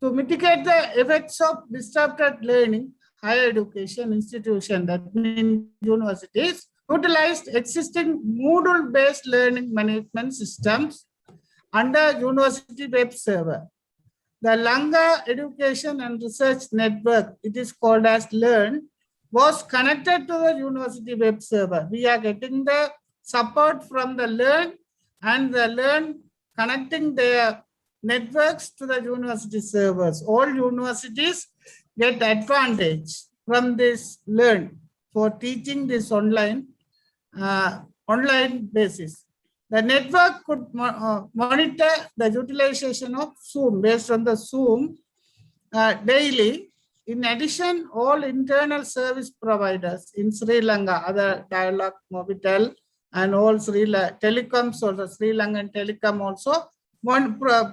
to mitigate the effects of disrupted learning, higher education institution, that means universities, utilized existing Moodle-based learning management systems under university web server. The Lanka Education and Research Network, it is called as LEARN, was connected to the university web server. We are getting the support from the LEARN, and the LEARN connecting their networks to the university servers. All universities get advantage from this LEARN for teaching this online basis. The network could monitor the utilization of Zoom based on the Zoom daily. In addition, all internal service providers in Sri Lanka, other Dialog, Mobitel, and all telecoms, or the Sri Lankan Telecom also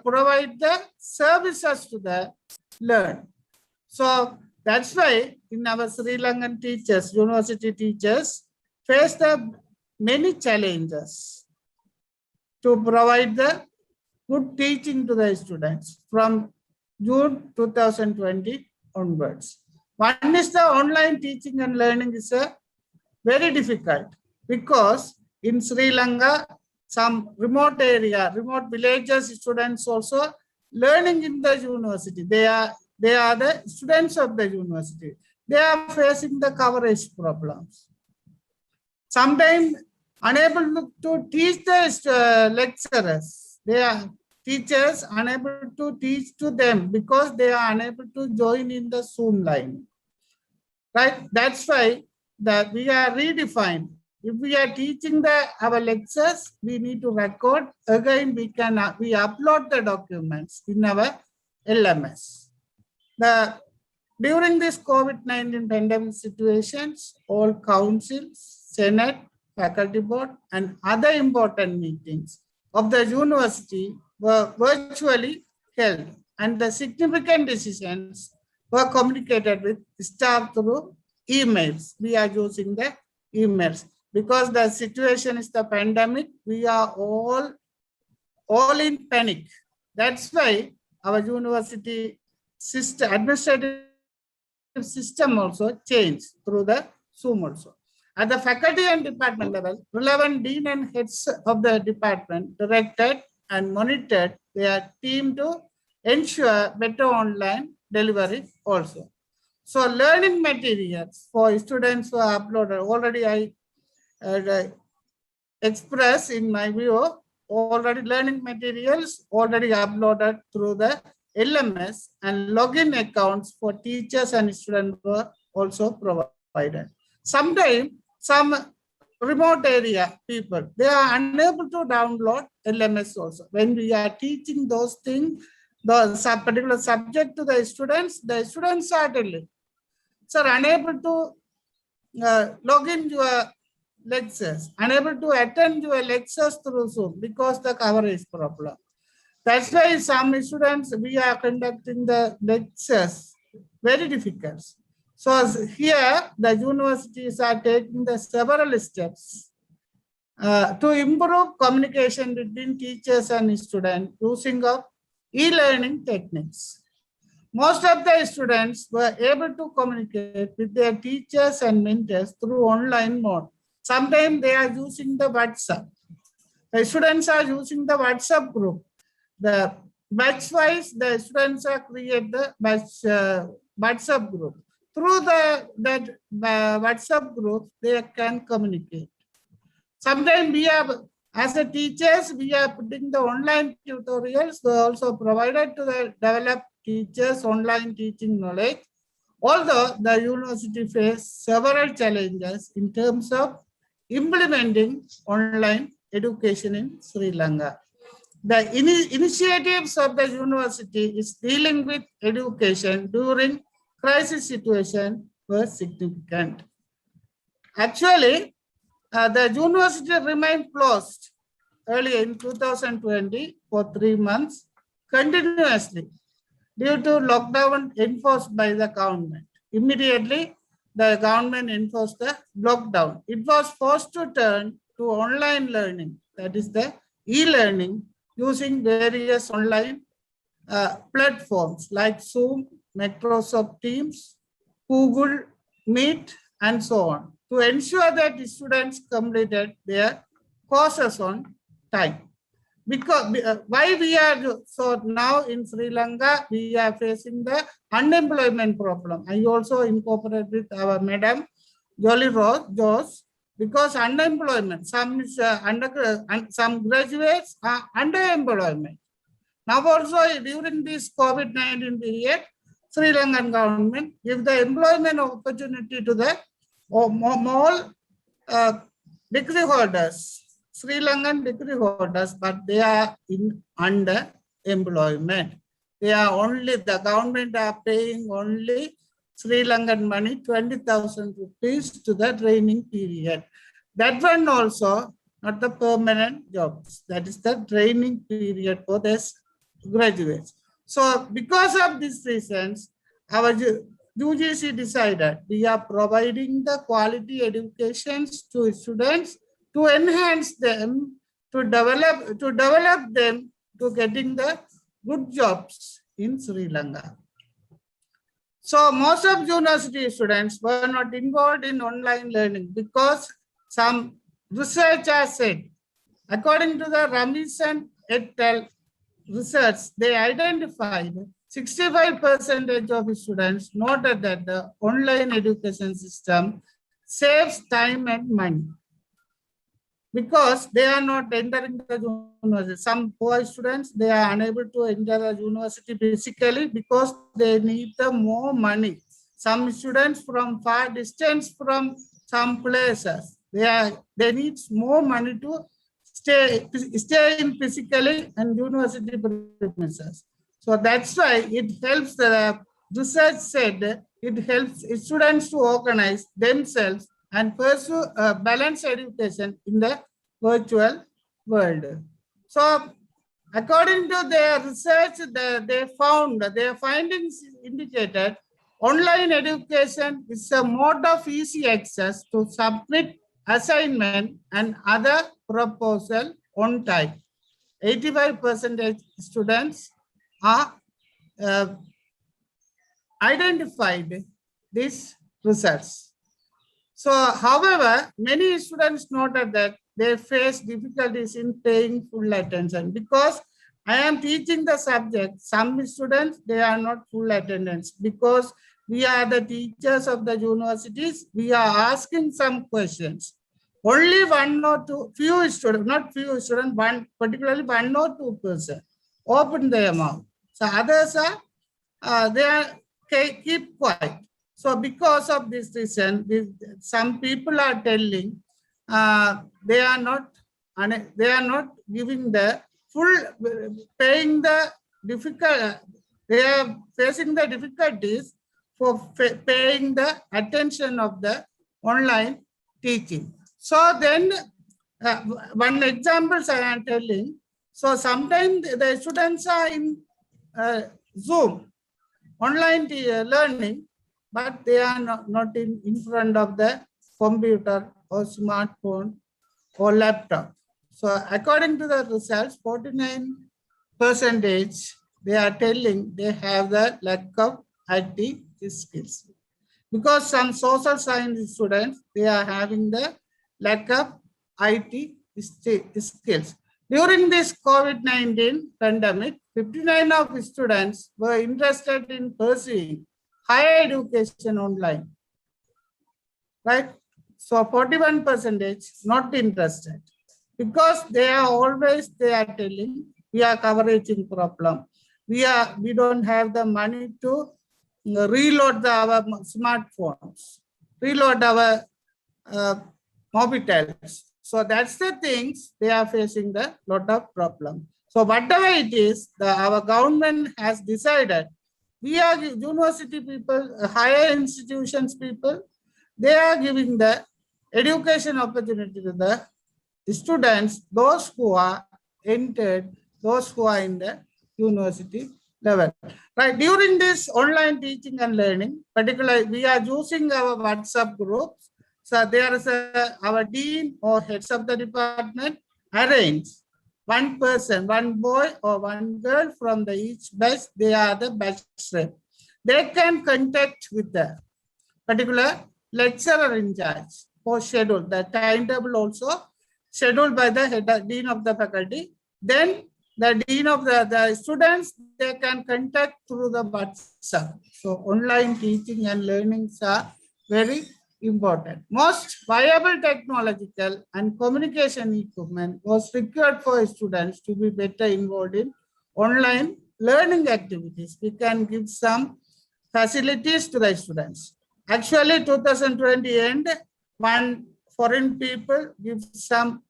provide the services to the LEARN. So that's why in our Sri Lankan teachers, university teachers, face the many challenges to provide the good teaching to the students from June 2020 onwards. One is the online teaching and learning is very difficult because in Sri Lanka, some remote area, remote villages, students also learning in the university. They are the students of the university. They are facing the coverage problems. Sometimes unable to teach the lecturers. They are teachers unable to teach to them because they are unable to join in the Zoom line. Right? That's why that we are redefined. If we are teaching our lectures, we need to record. Again, we upload the documents in our LMS. During this COVID-19 pandemic situations, all councils, Senate, faculty board, and other important meetings of the university were virtually held, and the significant decisions were communicated with staff through emails. We are using the emails because the situation is the pandemic. We are all in panic. That's why our university system, administrative system also changed through the Zoom also. At the faculty and department level, relevant dean and heads of the department directed and monitored their team to ensure better online delivery also. So learning materials for students were uploaded. Already I expressed in my view already learning materials already uploaded through the LMS, and login accounts for teachers and students were also provided. Sometimes some remote area people, they are unable to download LMS also. When we are teaching those things, the particular subject to the students certainly are unable to log in your lectures, unable to attend your lectures through Zoom because the coverage problem. That's why some students, we are conducting the lectures very difficult. So here, the universities are taking the several steps to improve communication between teachers and students using of e-learning techniques. Most of the students were able to communicate with their teachers and mentors through online mode. Sometimes they are using the WhatsApp. The students are using the WhatsApp group. The batch-wise, the students are create the WhatsApp group. Through that WhatsApp group, they can communicate. Sometimes we have, as a teachers, we are putting the online tutorials. They also provided to the develop teachers online teaching knowledge. Although the university faced several challenges in terms of implementing online education in Sri Lanka. The initiatives of the university is dealing with education during crisis situation were significant. Actually, the university remained closed early in 2020 for 3 months continuously due to lockdown enforced by the government. Immediately, the government enforced the lockdown. It was forced to turn to online learning, that is the e-learning, using various online platforms like Zoom, Microsoft Teams, Google Meet, and so on, to ensure that the students completed their courses on time. Because why we are so now in Sri Lanka, we are facing the unemployment problem. I also incorporate with our Madam Jolie Rose, because unemployment, some graduates are underemployment. Now also during this COVID-19 period, Sri Lankan government give the employment opportunity to the more degree holders, Sri Lankan degree holders, but they are in underemployment. They are only, the government are paying only Sri Lankan money, 20,000 rupees to the training period. That one also not the permanent jobs. That is the training period for this graduates. So because of these reasons, our UGC decided we are providing the quality educations to students to enhance them, to develop them to getting the good jobs in Sri Lanka. So most of university students were not involved in online learning because some research has said, according to the Ramison et al. Research, they identified 65% of students noted that the online education system saves time and money because they are not entering the university. Some poor students, they are unable to enter the university physically because they need the more money. Some students from far distance from some places, they need more money to stay in physically and university premises. So that's why it helps, the research said, it helps students to organize themselves and pursue a balanced education in the virtual world. So according to their research, they found, their findings indicated online education is a mode of easy access to submit assignment and other proposal on time. 85% students are identified these results. So, however, many students noted that they face difficulties in paying full attention because I am teaching the subject. Some students, they are not full attendance because we are the teachers of the universities. We are asking some questions. only one or two, few students, not few students, one, particularly 1 or 2% open their mouth. So others are, they are keep quiet. So because of this reason, some people are telling they are not giving the full, paying the difficult, they are facing the difficulties for paying the attention of the online teaching. So then one example I am telling, so sometimes the students are in Zoom, online learning, but they are not in front of the computer or smartphone or laptop. So according to the results, 49% they are telling they have the lack of IT skills. Because some social science students, they are having the lack of IT skills. During this COVID-19 pandemic, 59 of students were interested in pursuing higher education online, right? So 41% not interested, because they are telling we are coveraging problem. We don't have the money to reload our smartphones, reload our mobitels. So that's the things they are facing the lot of problem. So whatever it is, our government has decided, we are university people, higher institutions people, they are giving the education opportunity to the students, those who are entered, those who are in the university level. Right, during this online teaching and learning, particularly we are using our WhatsApp groups. So there is our dean or heads of the department arrange one person, one boy or one girl from the each batch, they are the batch rep. They can contact with the particular lecturer in charge for schedule. The timetable also scheduled by the dean of the faculty. Then the dean of the students, they can contact through the WhatsApp. So online teaching and learnings are very important. Most viable technological and communication equipment was required for students to be better involved in online learning activities. We can give some facilities to the students. Actually, 2020 end, one foreign people give some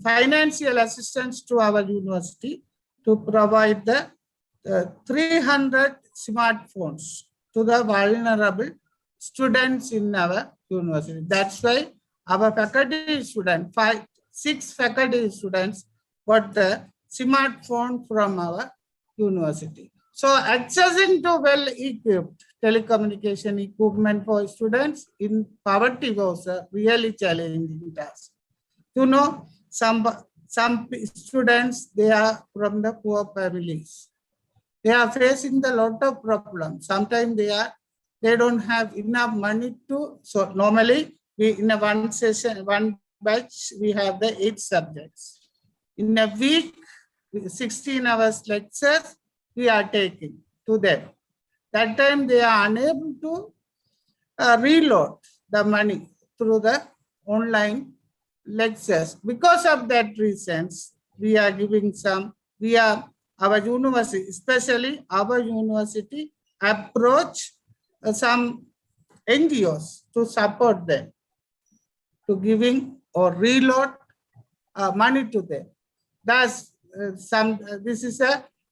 financial assistance to our university to provide the 300 smartphones to the vulnerable students in our university. That's why our faculty students, 6 faculty students got the smartphone from our university. So accessing to well-equipped telecommunication equipment for students in poverty was a really challenging task. You know, some students, they are from the poor families. They are facing the lot of problems. Sometimes they don't have enough money to, so normally we in a one session, one batch, we have the 8 subjects. In a week, 16 hours lectures we are taking to them. That time they are unable to reload the money through the online lectures. Because of that reasons, we are giving our university, especially our university, approach some NGOs to support them, to giving or reload money to them. Thus, this is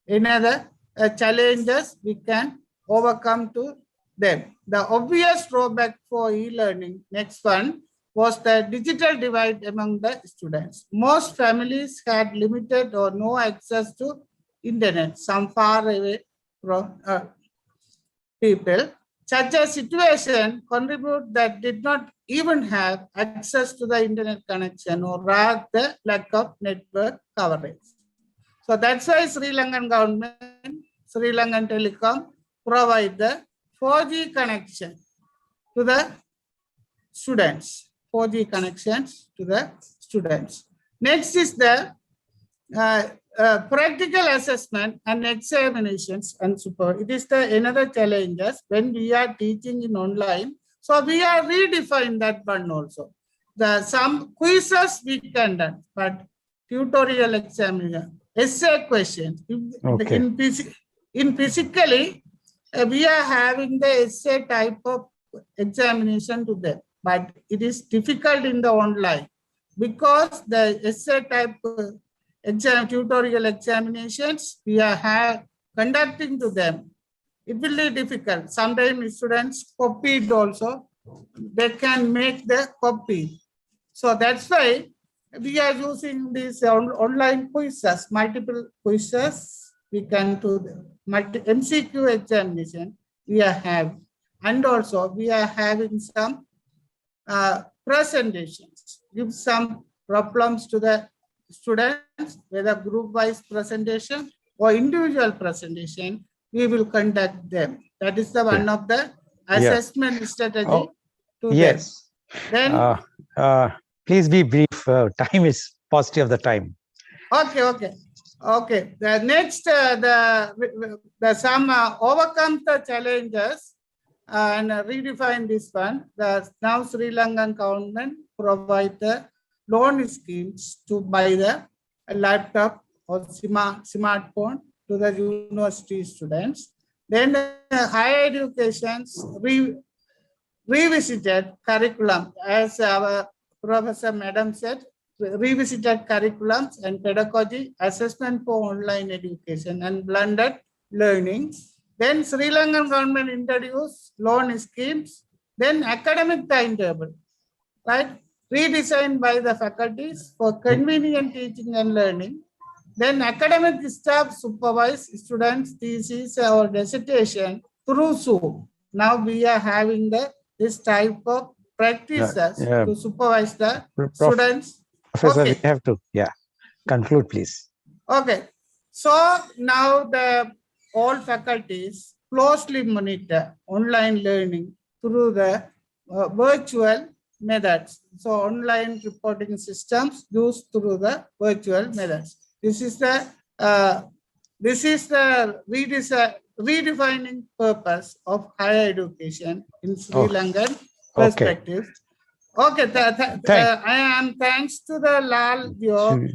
another challenges we can overcome to them. The obvious drawback for e-learning, next one, was the digital divide among the students. Most families had limited or no access to internet, some far away from people. Such a situation contribute that did not even have access to the internet connection or rather the lack of network coverage. So that's why Sri Lankan government, Sri Lankan Telecom provide the 4G connection to the students. 4G connections to the students. Next is the practical assessment and examinations and support. It is another challenges when we are teaching in online. So we are redefine that one also. some quizzes we conduct, but tutorial examination, essay questions. Okay. In physically, we are having the essay type of examination to them, but it is difficult in the online because the essay type tutorial examinations we are conducting to them. It will be difficult. Sometimes students copied also. They can make the copy. So that's why we are using these online quizzes, multiple quizzes. We can do the MCQ examination we are having. And also we are having some presentations. Give some problems to the students, whether group-wise presentation or individual presentation, we will conduct them. That is the one of the assessment strategy to yes. them. Then Please be brief. Time is paucity of the time. Okay. The next, some overcome the challenges and redefine this one. Now Sri Lankan government provide the loan schemes to buy the laptop or smartphone to the university students. Then higher education's revisited curriculum, as our Professor Madam said, revisited curriculums and pedagogy, assessment for online education and blended learning. Then Sri Lankan government introduced loan schemes, then academic timetable, right? Redesigned by the faculties for convenient teaching and learning. Then academic staff supervise students' thesis or dissertation through Zoom. Now we are having this type of practices to supervise the students. Professor, we have to conclude, please. Okay. So now all faculties closely monitor online learning through the virtual methods. So online reporting systems used through the virtual methods. This is the redefining purpose of higher education in Sri Lankan perspective. Okay, I am thanks to the Lal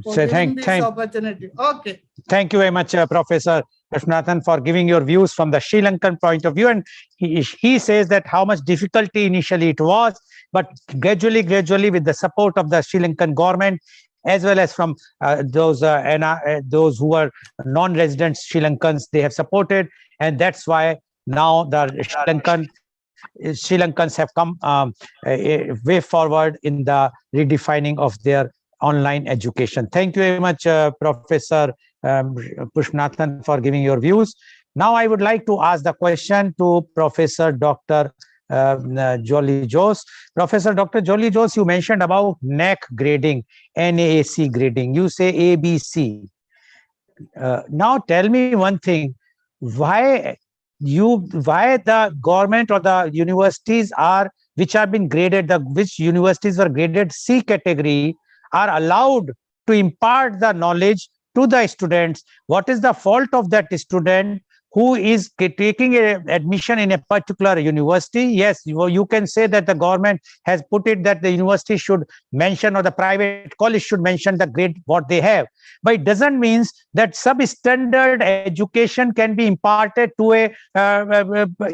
for giving this opportunity. Okay. Thank you very much, Professor Krishnathan, for giving your views from the Sri Lankan point of view. And he says that how much difficulty initially it was, but gradually, with the support of the Sri Lankan government, as well as from those who are non-resident Sri Lankans, they have supported, and that's why now the Sri Lankans have come a way forward in the redefining of their online education. Thank you very much, Professor Krishnathan, for giving your views. Now I would like to ask the question to Professor Dr. Jolly Jose. Professor Dr. Jolly Jose, you mentioned about NAC grading, NAAC grading. You say ABC. Now tell me one thing: why the government or the universities which have been graded, which universities were graded C category, are allowed to impart the knowledge to the students? What is the fault of that student who is taking admission in a particular university? Yes, you can say that the government has put it that the university should mention, or the private college should mention the grade what they have, but it doesn't mean that substandard education can be imparted to a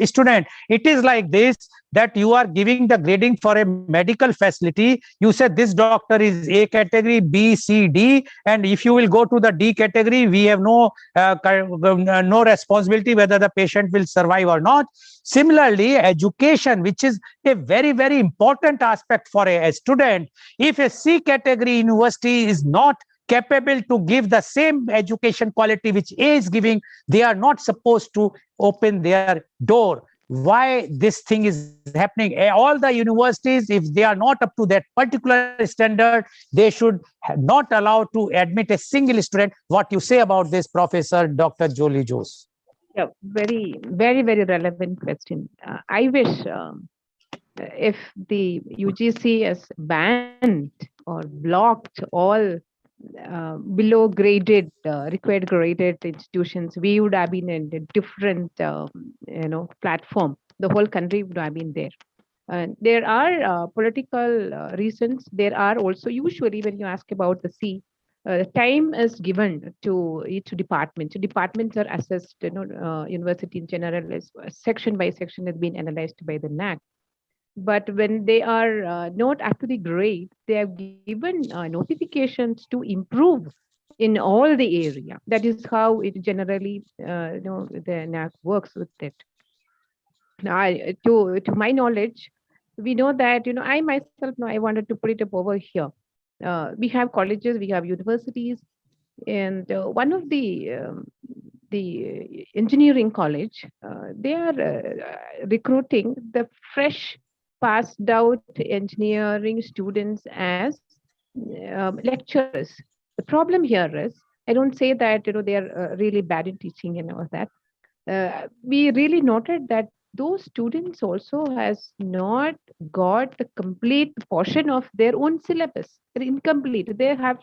student. It is like this, that you are giving the grading for a medical facility. You said this doctor is A category, B, C, D, and if you will go to the D category, we have no responsibility whether the patient will survive or not. Similarly, education, which is a very, very important aspect for a student, if a C category university is not capable to give the same education quality which A is giving, they are not supposed to open their door. Why this thing is happening? All the universities, if they are not up to that particular standard, they should not allow to admit a single student. What you say about this, Professor Dr. Jolly Jose? Yeah, very, very, very relevant question. I wish if the UGC has banned or blocked all below graded, required graded institutions, we would have been in a different, platform. The whole country would have been there. There are political reasons. There are also, usually when you ask about the C, time is given to each department. So departments are assessed, university in general is section by section has been analyzed by the NAC. But when they are not up to the grade, they have given notifications to improve in all the area. That is how it generally, the NAC works with it. Now, to my knowledge, we know that, I myself know I wanted to put it up over here. We have colleges, we have universities, and one of the engineering college, they are recruiting the fresh passed out engineering students as lecturers. The problem here is, I don't say that they are really bad in teaching and all that. We really noted that those students also has not got the complete portion of their own syllabus. They're incomplete. They have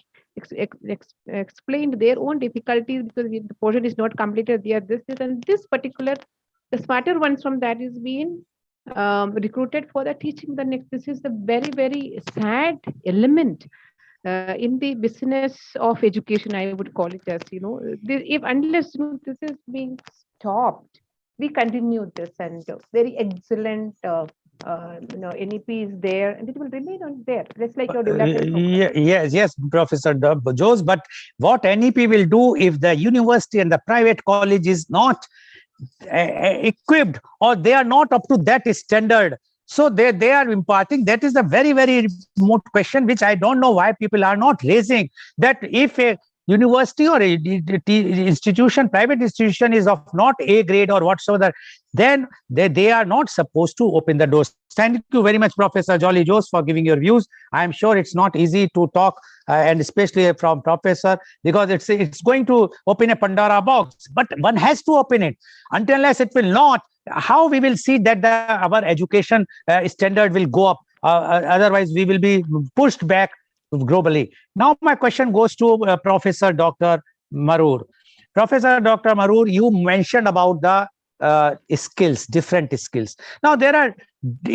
explained their own difficulties because the portion is not completed. They are this, and this particular, the smarter ones from that is being recruited for the teaching the next. This is the very, very sad element in the business of education, I would call it as, if unless this is being stopped, we continue this, and very excellent NEP is there, and it will remain on there, just like your development program. Yes, Professor Jose. But what NEP will do if the university and the private college is not equipped, or they are not up to that standard? So they are imparting. That is a very, very remote question, which I don't know why people are not raising. That if a university or a institution, private institution is of not A grade or whatsoever, then they are not supposed to open the doors. Thank you very much, Professor Jolly Jose, for giving your views. I am sure it's not easy to talk, and especially from Professor, because it's going to open a Pandora box. But one has to open it. Unless it will not, how we will see that our education standard will go up? Otherwise, we will be pushed back globally. Now, my question goes to Professor Dr. Marur. Professor Dr. Marur, you mentioned about the skills, different skills. Now, there are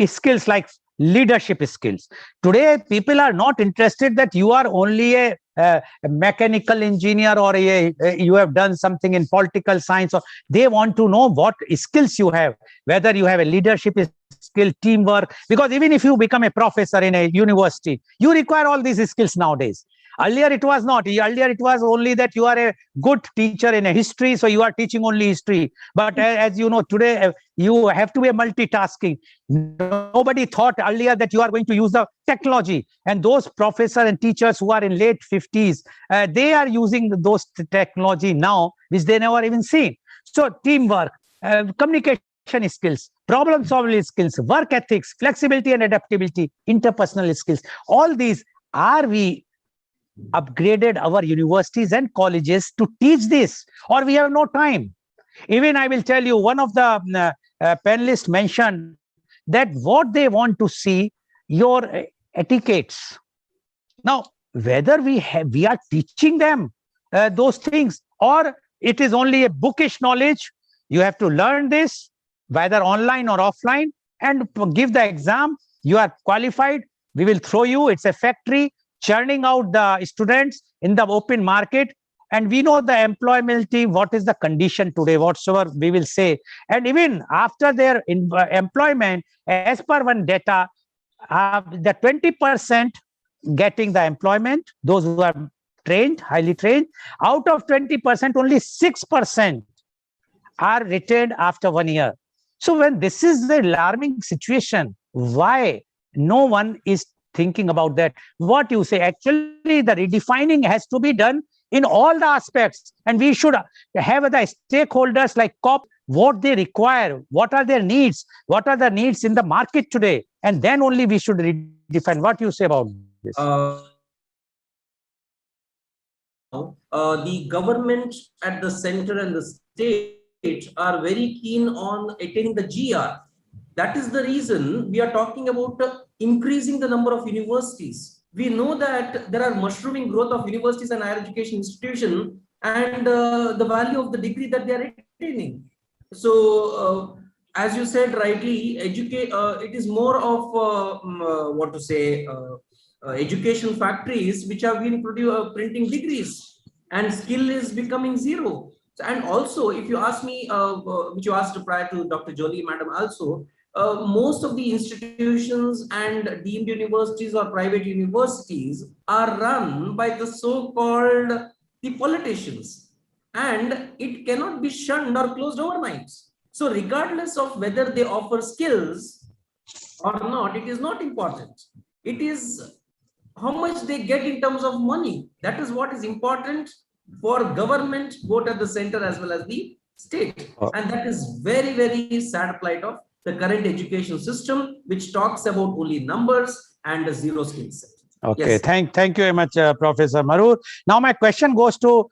skills like leadership skills. Today, people are not interested that you are only a mechanical engineer, or you have done something in political science, or they want to know what skills you have, whether you have a leadership skill, teamwork, because even if you become a professor in a university, you require all these skills nowadays. Earlier it was not. Earlier it was only that you are a good teacher in a history, so you are teaching only history. But as you know, today you have to be multitasking. Nobody thought earlier that you are going to use the technology. And those professors and teachers who are in late 50s, they are using those technology now, which they never even seen. So teamwork, communication skills, problem solving skills, work ethics, flexibility and adaptability, interpersonal skills, all these, are we upgraded our universities and colleges to teach this, or we have no time? Even I will tell you, one of the panelists mentioned that what they want to see your etiquettes. Now, whether we are teaching them those things, or it is only a bookish knowledge, you have to learn this whether online or offline and give the exam, you are qualified, we will throw you, it's a factory churning out the students in the open market. And we know the employability, what is the condition today, whatsoever we will say. And even after their employment, as per one data, the 20% getting the employment, those who are trained, highly trained, out of 20%, only 6% are retained after 1 year. So when this is the alarming situation, why no one is thinking about that? What you say, actually the redefining has to be done in all the aspects, and we should have the stakeholders like COP, what they require, what are their needs, what are the needs in the market today, and then only we should redefine. What you say about this? The government at the center and the state are very keen on attaining the GR. That is the reason we are talking about increasing the number of universities. We know that there are mushrooming growth of universities and higher education institutions, and the value of the degree that they are attaining. So as you said rightly, it is more of what to say, education factories which have been printing degrees, and skill is becoming zero. And also, if you ask me, which you asked prior to Dr. Jolie, madam, also, most of the institutions and deemed universities or private universities are run by the so-called the politicians, and it cannot be shunned or closed overnight. So regardless of whether they offer skills or not, it is not important. It is how much they get in terms of money. That is what is important for government, both at the center as well as the state. And that is very, very sad plight of the current education system, which talks about only numbers and a zero skill set. Okay, Yes. thank you very much, Professor Marur. Now my question goes to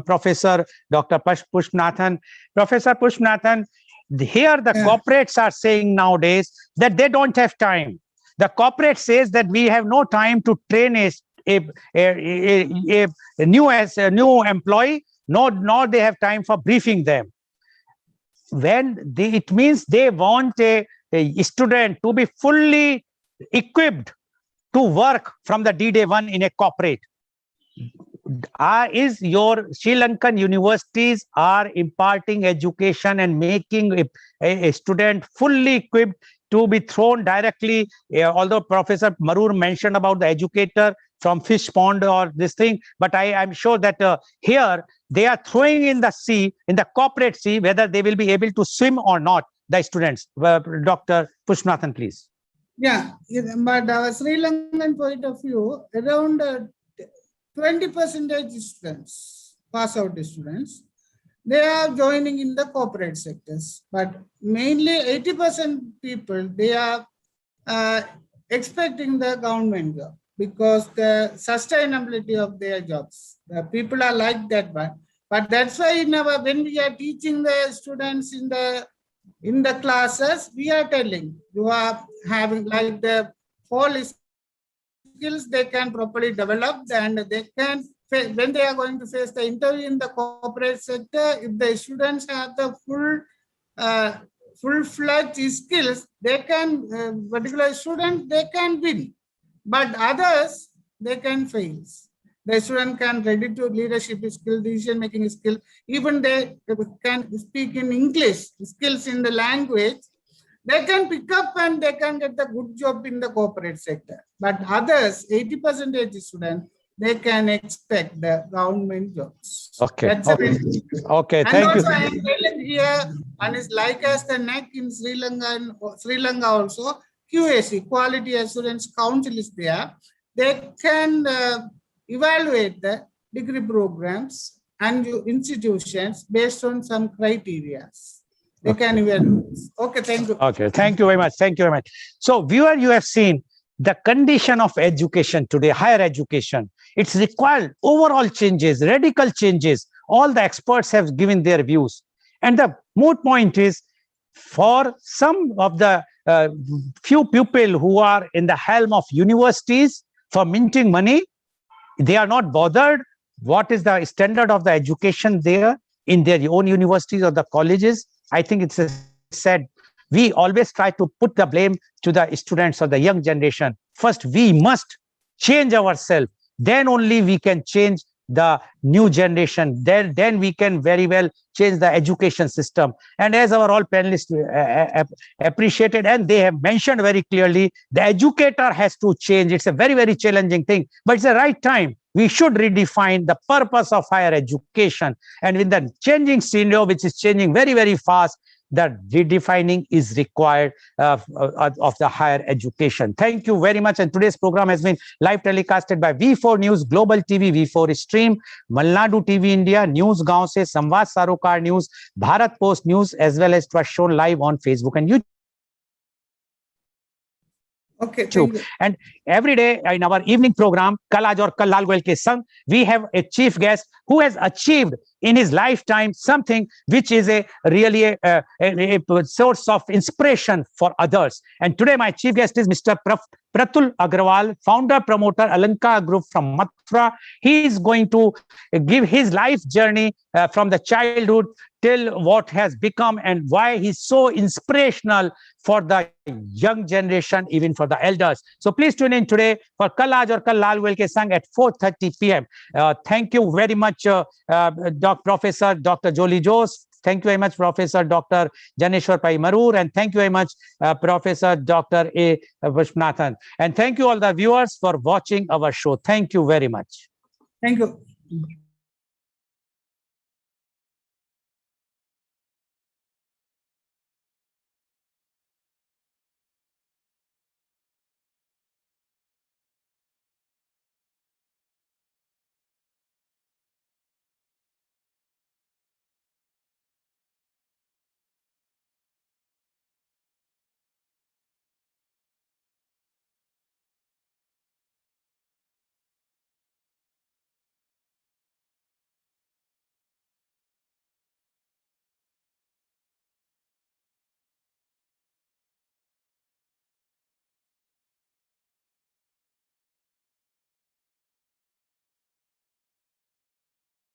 Professor Dr. Pushpanathan. Professor Pushpanathan, here the corporates are saying nowadays that they don't have time. The corporate says that we have no time to train a new employee, nor they have time for briefing them. It means they want a student to be fully equipped to work from the D-Day 1 in a corporate. Is your Sri Lankan universities are imparting education and making a student fully equipped to be thrown directly, although Professor Marur mentioned about the educator from fish pond or this thing, but I'm sure that here they are throwing in the sea, in the corporate sea, whether they will be able to swim or not, the students. Dr. Pushpanathan, please. Yeah, but Sri Lankan point of view, around 20% students, pass out students, they are joining in the corporate sectors, but mainly 80% people, they are expecting the government job because the sustainability of their jobs. The people are like that one. But that's why when we are teaching the students in the classes, we are telling you are having like the whole skills they can properly develop, and they can, when they are going to face the interview in the corporate sector, if the students have the full-fledged skills, they can, particular student, they can win, but others, they can fail. The student can ready to leadership skill, decision making skill, even they can speak in English, skills in the language, they can pick up and they can get the good job in the corporate sector. But others, 80% students, they can expect the government jobs. Okay. That's okay. And Thank also you. I am telling here, and it's like as the neck in Sri Lanka also, QAC, Quality Assurance Council is there. They can evaluate the degree programs and institutions based on some criteria. They can evaluate. Okay, thank you. Okay, thank you very much. Thank you very much. So, viewer, you have seen the condition of education today, higher education. It's required overall changes, radical changes. All the experts have given their views. And the moot point is, for some of the few people who are in the helm of universities for minting money, they are not bothered what is the standard of the education there in their own universities or the colleges. I think it's said, we always try to put the blame to the students or the young generation. First, we must change ourselves. Then only we can change the new generation. Then we can very well change the education system. And as our all panelists appreciated, and they have mentioned very clearly, the educator has to change. It's a very, very challenging thing, but it's the right time. We should redefine the purpose of higher education. And with the changing scenario, which is changing very, very fast, the redefining is required of the higher education. Thank you very much. And today's program has been live telecasted by V4NEWS, Global TV, V4 Stream, Malnadu TV India, News Gaon Se, Samvad Sarokar News, Bharat Post News, as well as it was shown live on Facebook and YouTube. Okay, thank you. And every day in our evening program, Kal Aaj aur Kal Lal Goel ke Sang, we have a chief guest who has achieved in his lifetime something which is a really a source of inspiration for others. And today my chief guest is Mr. Pratul Agrawal, founder, promoter, Alanka Group from Mathura. He is going to give his life journey from the childhood till what has become and why he's so inspirational for the young generation, even for the elders. So please tune in today for Kal Aaj Aur Kal Lal Goel Ke Sang at 4:30 p.m. Thank you very much, Professor Dr. Jolie Jose. Thank you very much, Professor Dr. Janeshwar Pai Marur, and thank you very much, Professor Dr. A. Vishwanathan. And thank you all the viewers for watching our show. Thank you very much. Thank you.